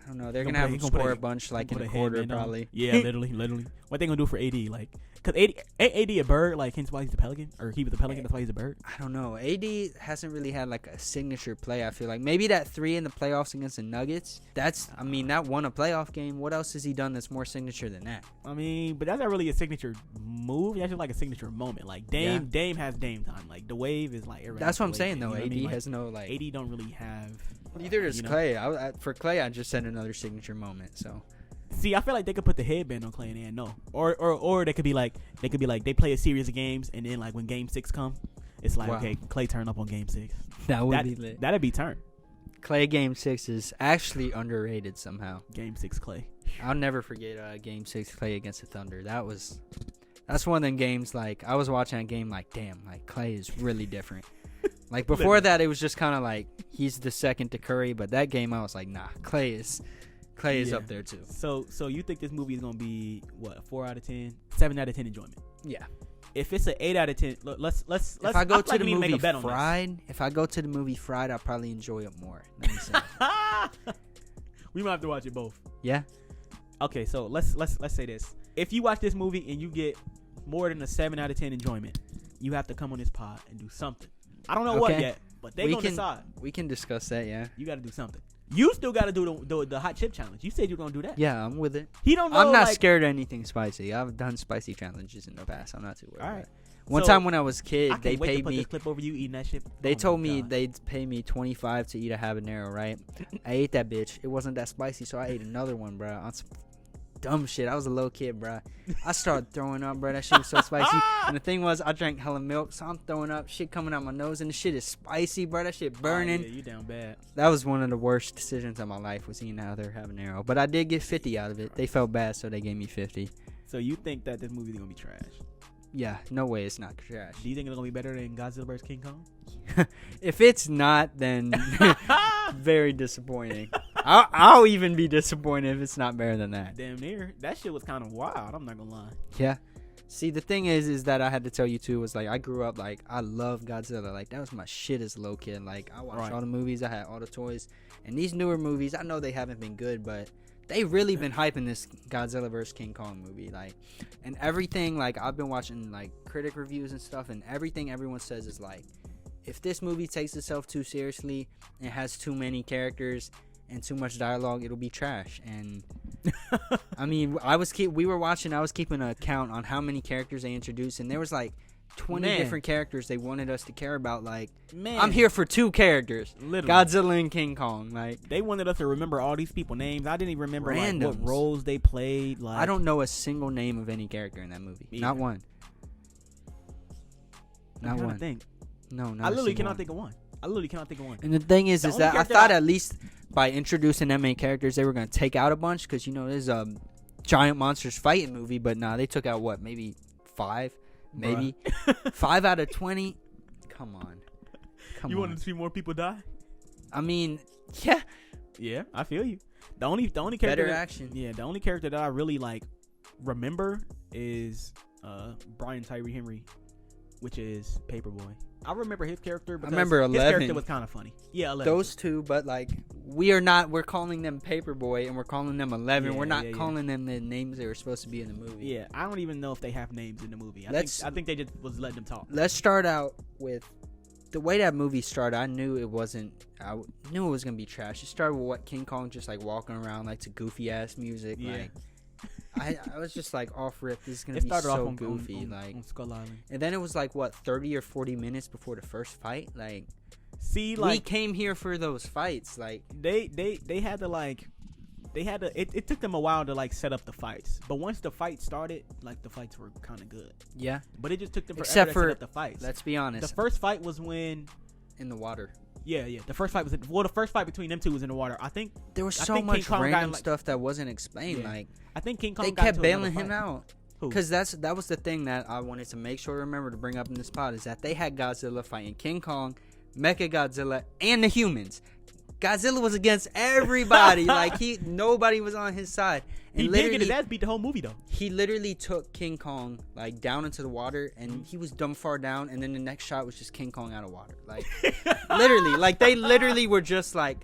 I don't know. They're gonna have him score a bunch like in a quarter probably. Yeah, literally. What they gonna do for AD? Like, cause AD a bird, like hence why he's the Pelican, or he was the Pelican, that's why he's a bird. I don't know. AD hasn't really had like a signature play. I feel like maybe that 3 in the playoffs against the Nuggets. That won a playoff game. What else has he done that's more signature than that? I mean, but that's not really a signature move. That's just like a signature moment. Like Dame has Dame time. Like the wave is like. That's what I'm saying though. AD has no like. AD don't really have. Neither does Clay. For Clay, I just said another signature moment. So, see, I feel like they could put the headband on Clay and no, or they could be like they play a series of games and then like when Game 6 come, it's like okay, Clay turn up on Game 6. That would be lit. That'd be turn. Clay Game 6 is actually underrated somehow. Game 6 Clay. I'll never forget Game 6 Clay against the Thunder. That's one of them games. Like I was watching a game like damn, like Clay is really different. Like before that, it was just kind of like he's the second to Curry, but that game I was like, nah, Clay is up there too. So you think this movie is gonna be what, 4 out of 10, 7 out of 10 enjoyment? Yeah. If it's an 8 out of 10, let's. If I go to the movie Fried, I'll probably enjoy it more. Let me say. We might have to watch it both. Yeah. Okay, so let's say this: if you watch this movie and you get more than a 7 out of 10 enjoyment, you have to come on this pod and do something. I don't know what yet, but they gonna decide. We can discuss that, yeah. You got to do something. You still got to do the hot chip challenge. You said you're gonna do that. Yeah, I'm with it. He don't know. I'm not scared of anything spicy. I've done spicy challenges in the past. I'm not too worried. All right. One time when I was a kid, they paid me. This clip over you eating that shit. They told me they'd pay me $25 to eat a habanero. Right? I ate that bitch. It wasn't that spicy, so I ate another one, bro. On some dumb shit. I was a little kid, bro. I started throwing up, bro. That shit was so spicy. And the thing was, I drank hella milk, so I'm throwing up. Shit coming out my nose, and the shit is spicy, bro. That shit burning. Oh, yeah, you down bad. That was one of the worst decisions of my life, was eating out their habanero. But I did get 50 out of it. They felt bad, so they gave me 50. So you think that this movie's gonna be trash? Yeah, no way it's not trash. Do you think it's gonna be better than Godzilla vs. King Kong? If it's not, then very disappointing. I'll even be disappointed if it's not better than that. Damn near. That shit was kind of wild. I'm not gonna lie. Yeah. See, the thing is that I had to tell you too was like I grew up like I love Godzilla. Like that was my shit as a little kid. Like I watched all the movies. I had all the toys. And these newer movies, I know they haven't been good, but they really been hyping this Godzilla vs. King Kong movie. Like, and everything. Like I've been watching like critic reviews and stuff, and everything everyone says is like, if this movie takes itself too seriously and has too many characters and too much dialogue, it'll be trash. And I mean, we were watching. I was keeping a count on how many characters they introduced, and there was like 20 different characters they wanted us to care about. Like, I'm here for 2 characters, literally. Godzilla and King Kong. Like, they wanted us to remember all these people names. I didn't even remember like, what roles they played. Like, I don't know a single name of any character in that movie. Not one. Not one. Think. No, not I literally cannot think of one. And the thing is that I thought at least by introducing that many characters, they were going to take out a bunch. Because, you know, there's a giant monsters fighting movie. But nah, they took out what? Maybe 5? Maybe 5 out of 20? Come on. You wanted to see more people die? I mean, yeah. Yeah, I feel you. The only character better action. Yeah, the only character that I really like remember is Brian Tyree Henry, which is Paperboy. I remember his character because I remember 11. His character was kind of funny. Yeah, 11. Those 2, but like we're calling them Paperboy and we're calling them 11. We're not calling them the names they were supposed to be in the movie. Yeah, I don't even know if they have names in the movie. I think they just was letting them talk. Let's start out with the way that movie started. I knew it was gonna be trash. It started with what King Kong just like walking around like to goofy ass music. Yeah. Like I was just like off rip. This is gonna be so goofy. On Skull Island. And then it was like what 30 or 40 minutes before the first fight. Like, see, like we came here for those fights. Like they had to it took them a while to like set up the fights. But once the fight started, like the fights were kind of good. Yeah. But it just took them forever to set up the fights. Let's be honest. The first fight was when in the water. Yeah. The first fight the first fight between them 2 was in the water. I think there was so much random stuff that wasn't explained. Yeah. Like I think King Kong. They kept bailing him out. Because that was the thing that I wanted to make sure to remember to bring up in this pod is that they had Godzilla fighting King Kong, Mecha Godzilla, and the humans. Godzilla was against everybody. Like nobody was on his side. And he did get his ass beat the whole movie though. He literally took King Kong like down into the water, and he was dumb far down. And then the next shot was just King Kong out of water. Like literally, like they literally were just like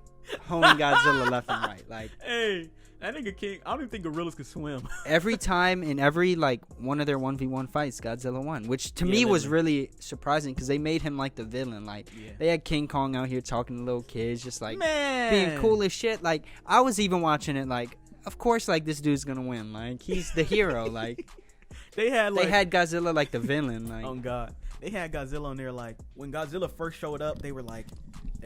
honing Godzilla left and right. Like, hey. That nigga King, I don't even think gorillas could swim. Every time in every like one of their 1v1 fights, Godzilla won, which to me was really surprising because they made him like the villain. Like they had King Kong out here talking to little kids, just like being cool as shit. Like I was even watching it, like of course, like this dude's gonna win. Like he's the hero. Like they had Godzilla like the villain. Like oh god, they had Godzilla on there. Like when Godzilla first showed up, they were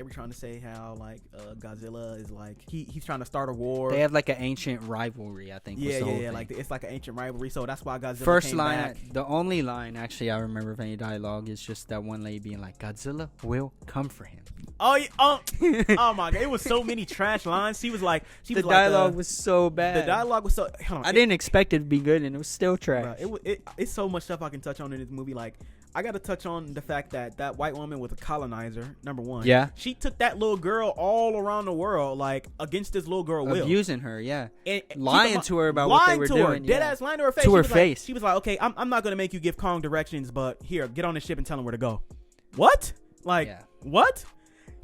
trying to say how like Godzilla is like he's trying to start a war. They have like an ancient rivalry, I think. Yeah. Like it's like an ancient rivalry, so that's why Godzilla first came line, back. The only line actually I remember of any dialogue is just that one lady being like, "Godzilla will come for him." Oh, oh my god! It was so many trash lines. She was like, the dialogue was so bad. The dialogue was so. I didn't expect it to be good, and it was still trash. Bro, it's so much stuff I can touch on in this movie. Like I got to touch on the fact that white woman was a colonizer. Number one, yeah, she took that little girl all around the world, like against this little girl, abusing her, yeah, and lying to her about what they were doing, dead ass lying to her face, to her face. Like, she was like, "Okay, I'm not gonna make you give Kong directions, but here, get on the ship and tell him where to go." What? Like what?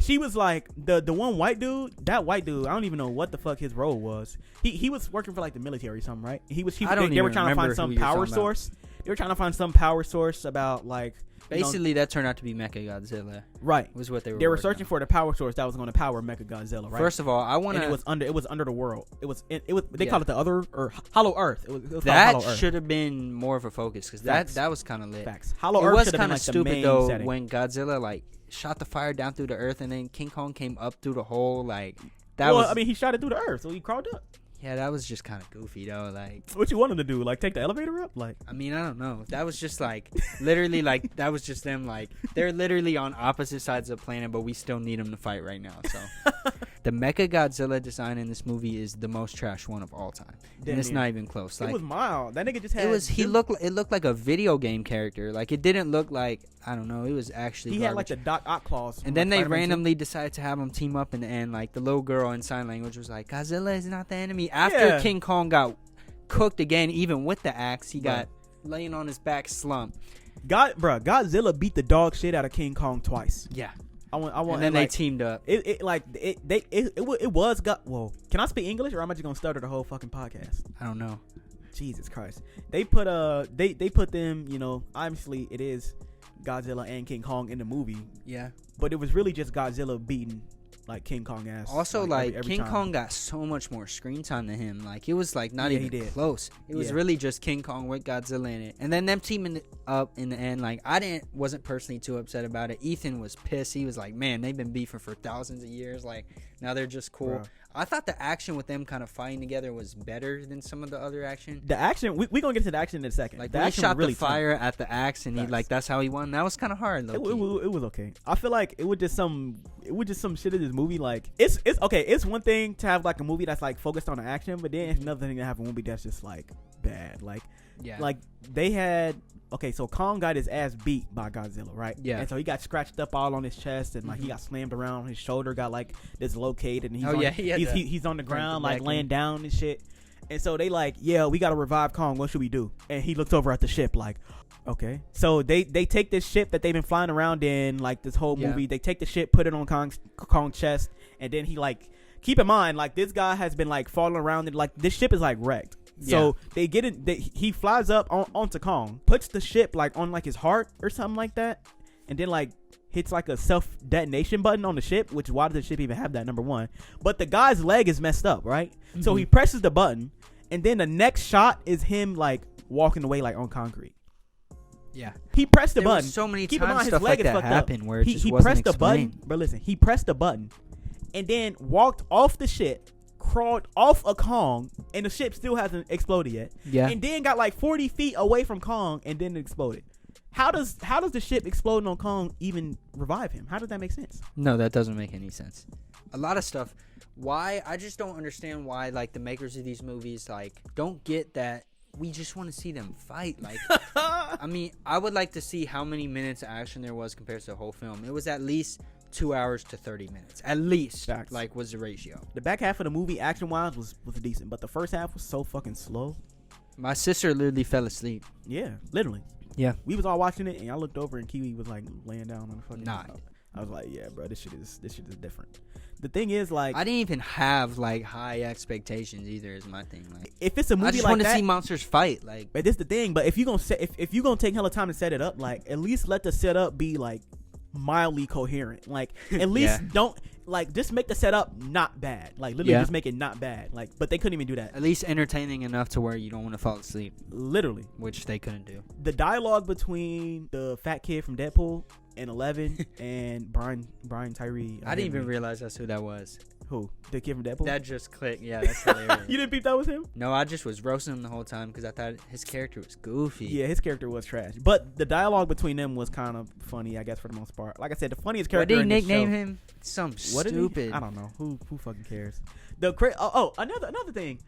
She was like the one white dude. That white dude, I don't even know what the fuck his role was. He was working for like the military or something, right? They were trying to find some power source. They were trying to find some power source about like. Basically, that turned out to be Mecha Godzilla. Right, was what they were. They were searching for the power source that was going to power Mecha Godzilla. Right. First of all, I want to. It was under the world. It was. They call it the other or Hollow Earth. It was that should have been more of a focus because that was kind of lit. Facts. Hollow Earth was kind of stupid though setting. When Godzilla like shot the fire down through the earth and then King Kong came up through the hole. Like that was. I mean, he shot it through the earth, so he crawled up. Yeah, that was just kind of goofy though. Like, what you want him to do? Like, take the elevator up? Like, I mean, I don't know. That was just like, literally, like that was just them. Like, they're literally on opposite sides of the planet, but we still need them to fight right now. So, The Mechagodzilla design in this movie is the most trash one of all time. And it's not even close. Like, it was mild. That nigga just had... It looked like a video game character. Like, it didn't look like... I don't know. It was actually He garbage. had, like, the Doc Ock claws. And then they randomly decided to have them team up in the end. Like, the little girl in sign language was like, Godzilla is not the enemy. After King Kong got cooked again, even with the axe, he got laying on his back slumped. Godzilla beat the dog shit out of King Kong twice. Yeah. I want. And then they teamed up. It was. Whoa. Can I speak English, or am I just gonna stutter the whole fucking podcast? I don't know. Jesus Christ. They put they put them. You know, obviously it is Godzilla and King Kong in the movie. Yeah. But it was really just Godzilla beating like King Kong ass. Also, like every King Kong got so much more screen time than him. Like it was like not even close. It was really just King Kong with Godzilla in it, and then them teaming up in the end. Like wasn't personally too upset about it. Ethan was pissed. He was like, "Man, they've been beefing for thousands of years. Like now they're just cool." Bro. I thought the action with them kind of fighting together was better than some of the other action. The action, we gonna get to the action in a second. Like when he shot really the fire at the axe, and that's how he won. That was kind of hard. It was okay. I feel like it was just some shit in this movie. Like it's okay. It's one thing to have like a movie that's like focused on the action, but then it's another thing to have a movie that's just like bad. Like like they had. Okay, so Kong got his ass beat by Godzilla, right? Yeah. And so he got scratched up all on his chest, and like he got slammed around. His shoulder got like dislocated, and he's on the ground like laying down and shit. And so they like, yeah, we gotta revive Kong. What should we do? And he looks over at the ship like, okay. So they take this ship that they've been flying around in like this whole movie. They take the ship, put it on Kong's chest, and then he like, keep in mind like this guy has been like falling around, and like this ship is like wrecked. So they get it. He flies up onto Kong, puts the ship like on like his heart or something like that, and then like hits like a self detonation button on the ship. Which why does the ship even have that? Number one, but the guy's leg is messed up, right? Mm-hmm. So he presses the button, and then the next shot is him like walking away like on concrete. Yeah, he pressed the button. So many times mind, stuff like that happened where it just he wasn't pressed the explained. button. But listen, he pressed the button, and then walked off the ship. Crawled off a Kong, and the ship still hasn't exploded yet. Yeah. And then got like 40 feet away from Kong, and then it exploded. How does the ship exploding on Kong even revive him? How does that make sense? No, that doesn't make any sense. A lot of stuff. Why? I just don't understand why like the makers of these movies like don't get that. We just want to see them fight. Like, I mean, I would like to see how many minutes of action there was compared to the whole film. It was at least 2 hours to 30 minutes. At least, Facts. Like, was the ratio. The back half of the movie, action-wise, was decent. But the first half was so fucking slow. My sister literally fell asleep. Yeah, literally. Yeah. We was all watching it, and I looked over, and Kiwi was, like, laying down on the fucking... I was like, yeah, bro, this shit is different. The thing is, like... I didn't even have, like, high expectations either is my thing. Like, if it's a movie like that... I just want to see monsters fight. Like, but this the thing. But if you're going to take hella time to set it up, like, at least let the setup be, like... mildly coherent. Like at least don't like just make the setup not bad. Like literally just make it not bad. Like but they couldn't even do that. At least entertaining enough to where you don't want to fall asleep. Literally. Which they couldn't do. The dialogue between the fat kid from Deadpool and 11 and Brian Tyree. I didn't even realize that's who that was. Who? The kid from Deadpool? That just clicked. Yeah, that's hilarious. You didn't peep that was him? No, I just was roasting him the whole time because I thought his character was goofy. Yeah, his character was trash. But the dialogue between them was kind of funny, I guess, for the most part. Like I said, the funniest character in this show. What did he nickname him? Some stupid. I don't know. Who fucking cares? Another thing.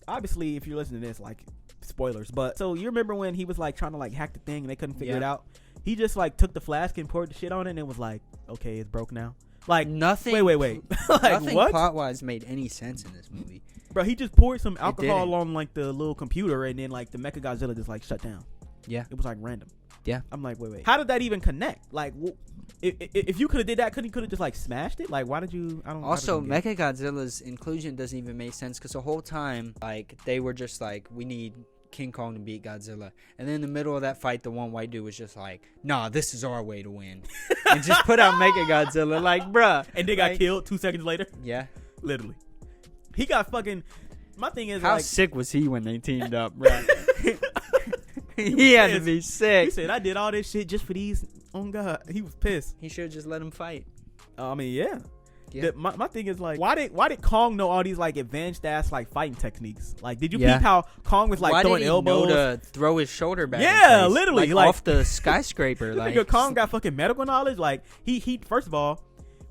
Obviously, if you're listening to this, like, spoilers. But, so, you remember when he was, like, trying to, like, hack the thing and they couldn't figure it out? He just, like, took the flask and poured the shit on it and it was like, okay, it's broke now. Like nothing. Wait. Like nothing what? Plot-wise made any sense in this movie. Bro, he just poured some alcohol on like the little computer, and then like the Mechagodzilla just like shut down. Yeah, it was like random. Yeah, I'm like, wait. How did that even connect? Like, if you could have did that, couldn't you could have just like smashed it? Like, why did you? I don't. Also, Mechagodzilla's inclusion doesn't even make sense because the whole time, like, they were just like, we need King Kong to beat Godzilla, and then in the middle of that fight the one white dude was just like, nah, this is our way to win, and just put out Mechagodzilla. Like, bruh, and they got killed 2 seconds later. Yeah, literally. He got fucking. My thing is, how like, sick was he when they teamed up, bro? He had to be sick. He said, I did all this shit just for these. Oh God, he was pissed. He should have just let him fight. I mean, yeah. My thing is like, why did Kong know all these like advanced ass like fighting techniques? Like, did you peep how Kong was like throwing elbows? Why did he know to throw his shoulder back? Yeah, literally, like off the skyscraper. Like, Kong got fucking medical knowledge. Like he first of all,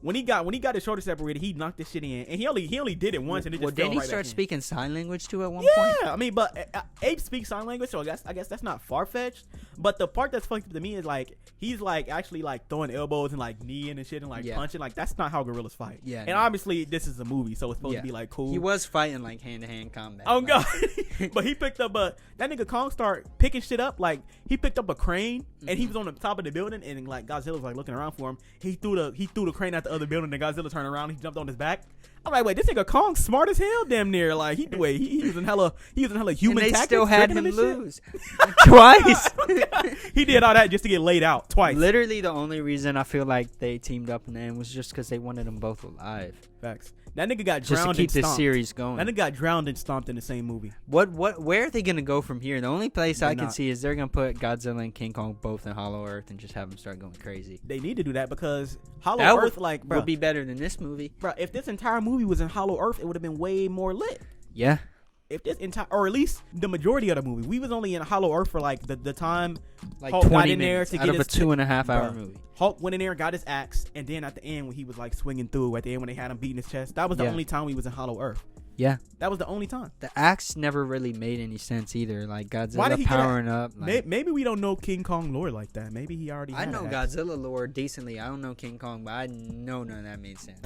when he got his shoulder separated, he knocked this shit in, and he only did it once, and it just fell didn't he right start back speaking sign language too at one point? point? Yeah, I mean, but Ape speaks sign language, so I guess that's not far fetched. But the part that's funny to me is like he's like actually like throwing elbows and like kneeing and shit and like punching. Like that's not how gorillas fight. Yeah, and obviously this is a movie, so it's supposed to be like cool. He was fighting like hand to hand combat. Oh god, but he picked up that nigga Kong start picking shit up. Like he picked up a crane and he was on the top of the building, and like Godzilla was like looking around for him. He threw the crane at the other building, and Godzilla turned around. He jumped on his back. I'm like, wait, this nigga Kong smart as hell, damn near. Like he was in hella human. And they tactics, still had him lose twice. He did all that just to get laid out twice. Literally, the only reason I feel like they teamed up in the end was just because they wanted them both alive. Facts. That nigga got drowned just to keep and this series going. That nigga got drowned and stomped in the same movie. Where are they gonna go from here? The only place I can see is they're gonna put Godzilla and King Kong both in Hollow Earth and just have them start going crazy. They need to do that because Hollow Earth, would be better than this movie. Bro, if this entire movie was in Hollow Earth, it would have been way more lit. Yeah. If this entire, or at least the majority of the movie, we was only in Hollow Earth for like the time like Hulk 20 got in minutes there to out get of a 2.5 hour movie. Hulk went in there, got his axe, and then at the end when he was like swinging through, at the end when they had him beating his chest, that was the only time we was in Hollow Earth. Yeah, that was the only time. The axe never really made any sense either. Like Godzilla powering up. Like, maybe we don't know King Kong lore like that. Maybe he already. I know Godzilla lore decently. I don't know King Kong, but I know none of that made sense.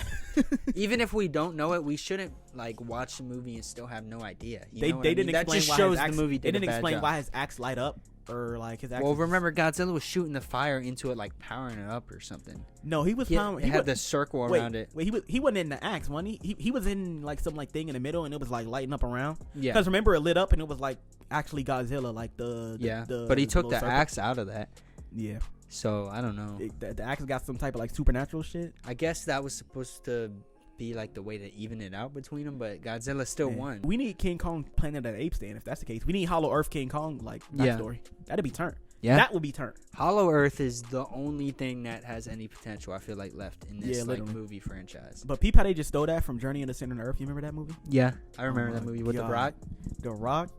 Even if we don't know it, we shouldn't like watch the movie and still have no idea. They didn't explain. That just shows the movie did a bad job. They didn't explain why his axe light up. Or like his axe. Well, remember Godzilla was shooting the fire into it, like powering it up or something. No, he was. He had the circle around it. Wait, he wasn't in the axe, wasn't he? He was in like some like thing in the middle, and it was like lighting up around. Yeah. Because remember, it lit up, and it was like actually Godzilla, like but he took the axe out of that. Yeah. So I don't know. The axe got some type of like supernatural shit. I guess that was supposed to be like the way to even it out between them, but Godzilla still won. We need King Kong Planet of the Apes then, if that's the case. We need Hollow Earth King Kong like backstory. That'd be turned. Yeah, that would be turned. Hollow Earth is the only thing that has any potential I feel like left in this movie franchise. But peep how they just stole that from Journey in the Center of Earth. You remember that movie? Yeah, I remember that movie with The Rock. The Rock.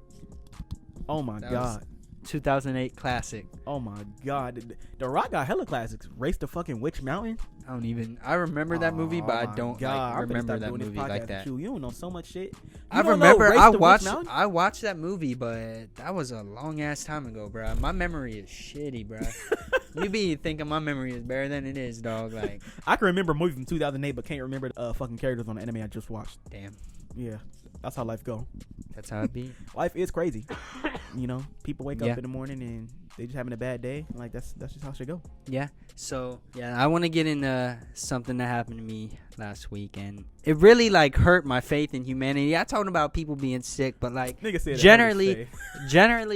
Oh my god. 2008 classic. Oh my god, the Rock got hella classics. Race to fucking Witch Mountain. I remember that movie, but I don't remember that movie like that. You don't know so much shit. I remember I watched that movie, but that was a long ass time ago, bro. My memory is shitty, bro. You be thinking my memory is better than it is, dog. Like I can remember a movie from 2008, but can't remember the fucking characters on the anime I just watched. Damn. Yeah, that's how life go. That's how it be. Life is crazy. You know, people wake up in the morning and they just having a bad day. Like that's just how it should go. Yeah. So I want to get into something that happened to me last week, and it really like hurt my faith in humanity. I talked about people being sick, but like generally,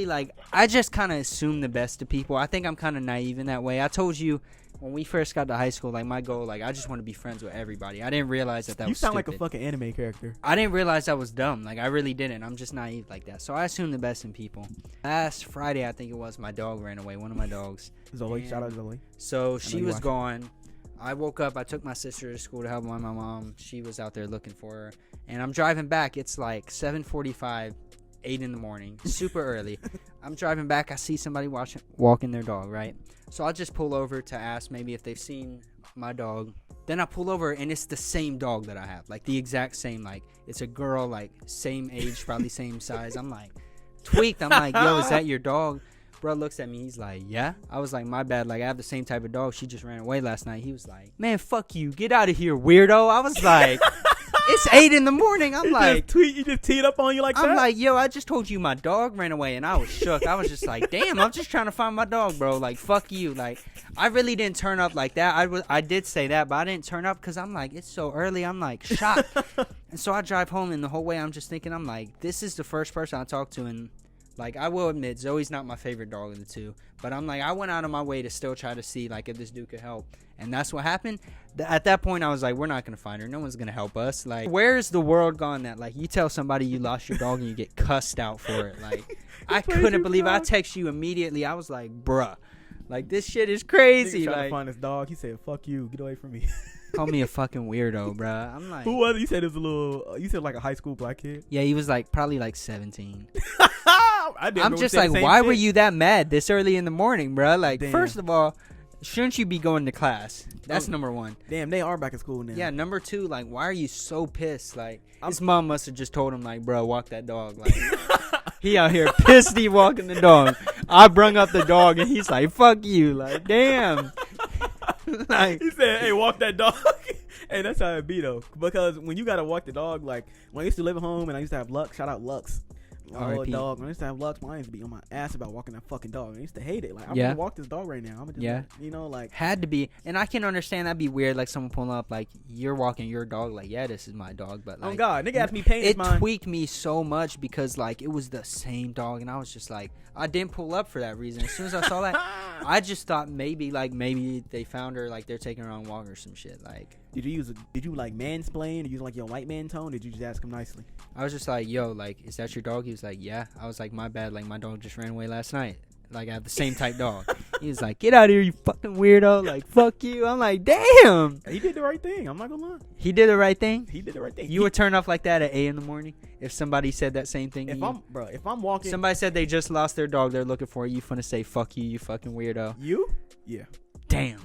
like I just kind of assume the best of people. I think I'm kind of naive in that way. I told you when we first got to high school, like my goal, like I just want to be friends with everybody. I didn't realize that was You sound stupid. like a fucking anime character. I didn't realize that was dumb. Like I really didn't. I'm just naive like that. So I assume the best in people. Last Friday, I think it was, my dog ran away. One of my dogs. Zoe, shout out Zoe. So she was gone. I woke up. I took my sister to school to help my mom. She was out there looking for her. And I'm driving back. It's like 7:45, 8 in the morning. Super early. I'm driving back. I see somebody walking their dog, right? So I'll just pull over to ask maybe if they've seen my dog. Then I pull over, and it's the same dog that I have. Like, the exact same. Like, it's a girl, like, same age, probably same size. I'm like, tweaked. I'm like, yo, is that your dog? Bro looks at me. He's like, yeah. I was like, my bad. Like, I have the same type of dog. She just ran away last night. He was like, man, fuck you. Get out of here, weirdo. I was like... It's 8 in the morning. I'm like, you just teed up on you like that? I'm like, yo, I just told you my dog ran away, and I was shook. I was just like, damn, I'm just trying to find my dog, bro. Like, fuck you. Like, I really didn't turn up like that. I did say that, but I didn't turn up because I'm like, it's so early. I'm like, shocked. And so I drive home, and the whole way I'm just thinking, I'm like, this is the first person I talked to, and like, I will admit, Zoe's not my favorite dog of the two. But I'm like, I went out of my way to still try to see, like, if this dude could help. And that's what happened. At that point, I was like, we're not going to find her. No one's going to help us. Like, where's the world gone that, like, you tell somebody you lost your dog and you get cussed out for it? Like, I couldn't believe it. I text you immediately. I was like, bruh. Like, this shit is crazy. Trying like, to find his dog. He said, fuck you. Get away from me. Call me a fucking weirdo, bruh. I'm like, who was it? You said it was a little, you said like a high school black kid? Yeah, he was like, probably like 17. I'm just like, why were you that mad this early in the morning, bro? Like, first of all, shouldn't you be going to class? That's number one. Damn, they are back at school now. Yeah, number two, like, why are you so pissed? Like, his mom must have just told him, like, bro, walk that dog. Like, he out here pissed he walking the dog. I brung up the dog, and he's like, fuck you. Like, damn. Like, he said, hey, walk that dog. Hey, that's how it be, though. Because when you got to walk the dog, like, when I used to live at home and I used to have Lux, shout out Lux. Oh, dog. When I used to have Lux, I used to be on my ass about walking that fucking dog. I used to hate it. Like, I'm going to walk this dog right now. I'm just, you know, like. Had to be. And I can understand that'd be weird, like, someone pulling up, like, you're walking your dog. Like, yeah, this is my dog. But, like. Oh, God. Nigga asked me pain is mine. It tweaked me so much because, like, it was the same dog. And I was just like, I didn't pull up for that reason. As soon as I saw that, I just thought maybe they found her, like, they're taking her on a walk or some shit. Like. Did you like mansplain or use like your white man tone? Or did you just ask him nicely? I was just like, yo, like, is that your dog? He was like, yeah. I was like, my bad. Like, my dog just ran away last night. Like, I have the same type dog. He was like, get out of here, you fucking weirdo. Like, fuck you. I'm like, damn. He did the right thing. I'm not gonna lie. He did the right thing? He did the right thing. You would turn off like that at 8 in the morning if somebody said that same thing to you? If I'm walking. Somebody said they just lost their dog. They're looking for you. Finna say, fuck you, you fucking weirdo. You? Yeah. Damn.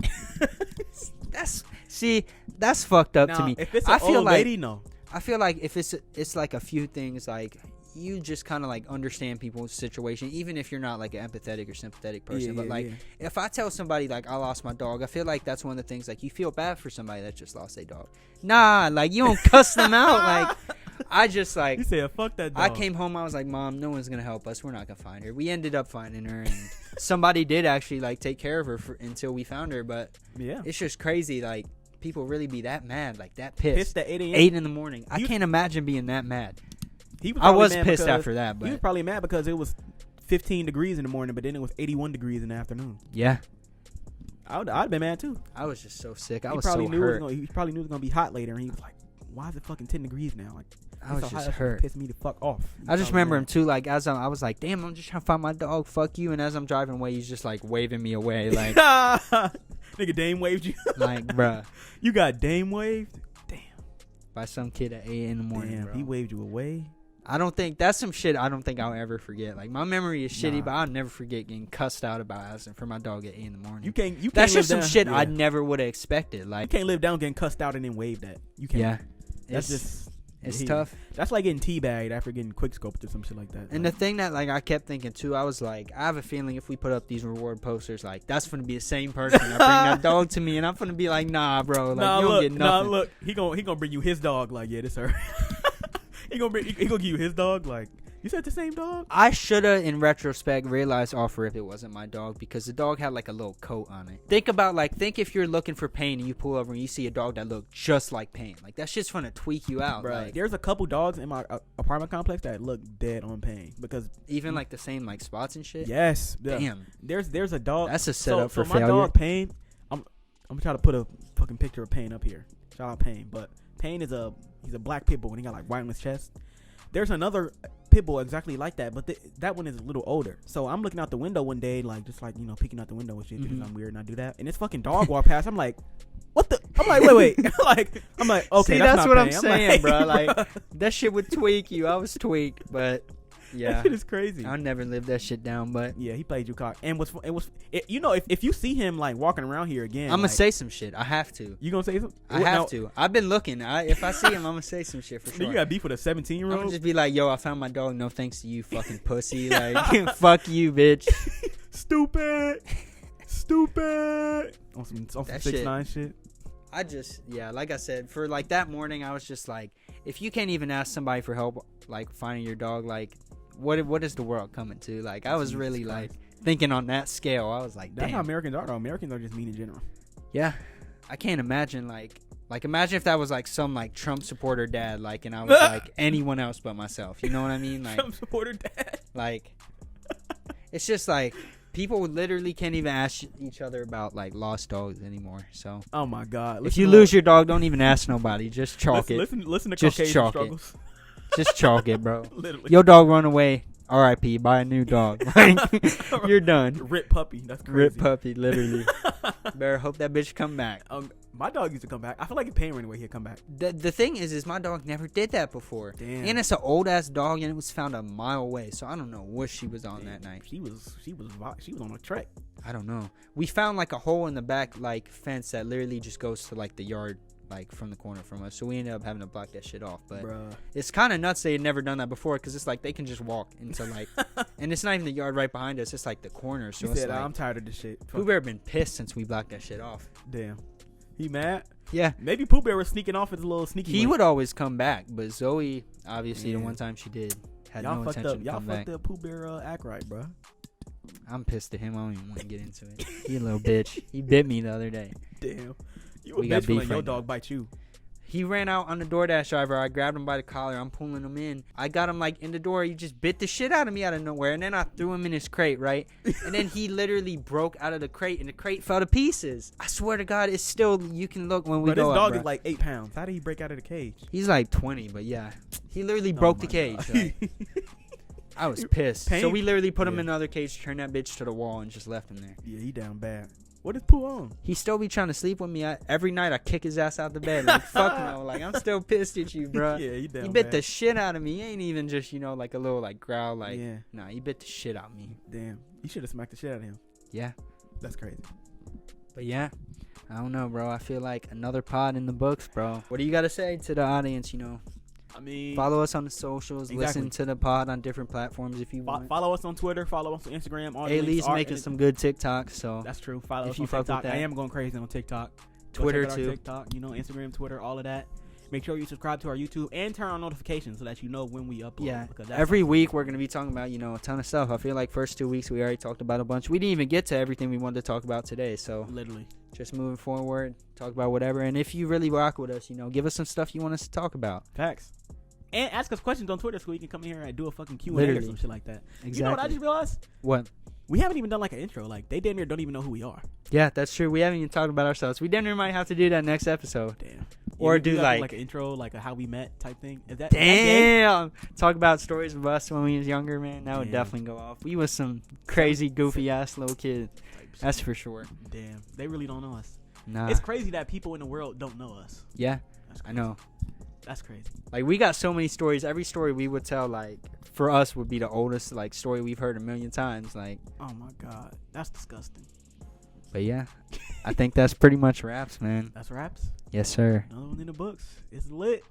That's fucked up to me. If it's an old lady, no. I feel like if it's like a few things, like you just kind of like understand people's situation, even if you're not like an empathetic or sympathetic person. But like if I tell somebody like I lost my dog, I feel like that's one of the things, like you feel bad for somebody that just lost their dog. Nah, like you don't cuss them out. Like I just like. You said fuck that dog. I came home, I was like, Mom, no one's gonna help us. We're not gonna find her. We ended up finding her, and somebody did actually like take care of her until we found her. But yeah, it's just crazy. Like people really be that mad, like that pissed at 8 a.m. 8 in the morning. I can't imagine being that mad. I was pissed after that, but he was probably mad because it was 15 degrees in the morning, but then it was 81 degrees in the afternoon. Yeah, I'd been mad too. I was just so sick. He probably knew it was gonna be hot later, and he was like, "Why is it fucking 10 degrees now?" Like, I was just hurt. Pissed me the fuck off. I just remember him too. Like as I was like, "Damn, I'm just trying to find my dog. Fuck you!" And as I'm driving away, he's just like waving me away, like, "Nigga, Dame waved you." Like, bruh, you got Dame waved. Damn. By some kid at 8 in the morning. Damn, bro. He waved you away. I don't think that's some shit I don't think I'll ever forget. Like my memory is shitty, but I'll never forget getting cussed out about asking for my dog at 8 in the morning. You can't. That's just some shit I never would have expected. Like you can't live down getting cussed out and then waved at. You can't. Yeah, it's tough. That's like getting teabagged after getting quick scoped or some shit like that. And the thing that like I kept thinking too, I was like, I have a feeling if we put up these reward posters, like that's gonna be the same person that bring that dog to me, and I'm gonna be like, nah, bro, like you don't get nothing. Nah, look, he gonna bring you his dog. Like, yeah, this her. He gonna give you his dog. Like, you said the same dog. I shoulda, in retrospect, realized offer if it wasn't my dog, because the dog had like a little coat on it. Think if you're looking for Pain and you pull over and you see a dog that look just like Pain. Like that shit's gonna tweak you out. Right. Like, there's a couple dogs in my apartment complex that look dead on Pain because even like the same like spots and shit. Yes. Damn. There's a dog. That's a setup for my failure. dog Pain. I'm gonna try to put a fucking picture of Pain up here. Shout out Pain, but Pain is he's a black pit bull and he got like white on his chest. There's another pit bull exactly like that, but that one is a little older. So I'm looking out the window one day, like just like peeking out the window and shit because I'm weird and I do that. And this fucking dog walked past. I'm like, what the? I'm like, wait. I'm like, okay, see, that's what I'm saying, like, bro. Like that shit would tweak you. I was tweaked, but yeah, that shit is crazy. I'll never live that shit down. But yeah, he played you cock. And if you see him like walking around here again, I'm gonna say some shit. I have to. You gonna say something? I have to. I've been looking. If I see him, I'm gonna say some shit for sure. You got beef with a 17-year-old? I'm gonna just be like, yo, I found my dog. No thanks to you, fucking pussy. Like, fuck you, bitch. Stupid. On some 6ix9ine shit. I just, like I said, for like that morning, I was just like, if you can't even ask somebody for help, like finding your dog, like, what is the world coming to? Like, I was really like thinking on that scale. I was like, damn. That's how Americans are, though. Americans are just mean in general. Yeah, I can't imagine like imagine if that was like some like Trump supporter dad, like, and I was like anyone else but myself. You know what I mean? Like Trump supporter dad. Like, it's just like. People literally can't even ask each other about like lost dogs anymore. So, oh my god! If you lose your dog, don't even ask nobody. Just chalk it. Listen to just Caucasian chalk struggles. Just chalk it, bro. Literally. Your dog run away. R.I.P. Buy a new dog. Like, you're done. Rip puppy. That's crazy. Rip puppy. Literally. Better hope that bitch come back. My dog used to come back. I feel like if Pain ran away, he'd come back. The thing is my dog never did that before. Damn. And it's an old ass dog, and it was found a mile away. So I don't know what she was on that night. She was on a trek. I don't know. We found like a hole in the back like fence that literally just goes to like the yard, like from the corner from us. So we ended up having to block that shit off. But it's kind of nuts they had never done that before, because it's like they can just walk into like, and it's not even the yard right behind us. It's like the corner. So it's like, I'm tired of this shit. Pooh Bear been pissed since we blocked that shit off. Damn. He mad? Yeah. Maybe Pooh Bear was sneaking off his little sneaky. He would always come back, but Zoe, obviously, the one time she did, had no intention to come back. Y'all fucked up Pooh Bear act right, bro. I'm pissed at him. I don't even want to get into it. He a little bitch. He bit me the other day. Damn. You a bitch when your dog bite you. He ran out on the DoorDash driver. I grabbed him by the collar. I'm pulling him in. I got him like in the door. He just bit the shit out of me out of nowhere. And then I threw him in his crate, right? And then he literally broke out of the crate, and the crate fell to pieces. I swear to God, it's still, you can look when we go up. But this dog is like 8 pounds. How did he break out of the cage? He's like 20, but yeah. He literally broke the cage. Right? I was pissed. So we literally put him in another cage, turned that bitch to the wall, and just left him there. Yeah, he down bad. What is Pooh on? He still be trying to sleep with me. Every night I kick his ass out the bed. Like, fuck no. Like, I'm still pissed at you, bro. Yeah, he down He bit bad. the shit out of me. He ain't even just, like a little, like, growl. Like, nah, he bit the shit out of me. Damn. You should have smacked the shit out of him. Yeah. That's crazy. But, yeah. I don't know, bro. I feel like another pod in the books, bro. What do you got to say to the audience, I mean, follow us on the socials. Exactly. Listen to the pod on different platforms if you want. Follow us on Twitter. Follow us on Instagram. A-Lee's making some good TikToks, so that's true. Follow us on TikTok. I am going crazy on TikTok. Twitter too. TikTok, Instagram, Twitter, all of that. Make sure you subscribe to our YouTube and turn on notifications so that you know when we upload. Yeah. Every week we're gonna be talking about a ton of stuff. I feel like first 2 weeks we already talked about a bunch. We didn't even get to everything we wanted to talk about today. So literally, just moving forward, talk about whatever. And if you really rock with us, give us some stuff you want us to talk about. Facts. And ask us questions on Twitter so we can come in here and do a fucking Q&A or some shit like that. Exactly. You know what I just realized? What? We haven't even done like an intro. Like, they damn near don't even know who we are. Yeah, that's true. We haven't even talked about ourselves. We damn near might have to do that next episode. Damn. Or do like an intro, like a how we met type thing. Is that damn? Talk about stories of us when we was younger, man. That would definitely go off. We was some crazy, goofy ass little kid. That's for sure. Damn. They really don't know us. Nah. It's crazy that people in the world don't know us. Yeah, I know. That's crazy. Like, we got so many stories. Every story we would tell, like, for us would be the oldest, like, story we've heard a million times. Like, oh my God, that's disgusting. But yeah, I think that's pretty much wraps, man. That's wraps. Yes, sir. Another one in the books. It's lit.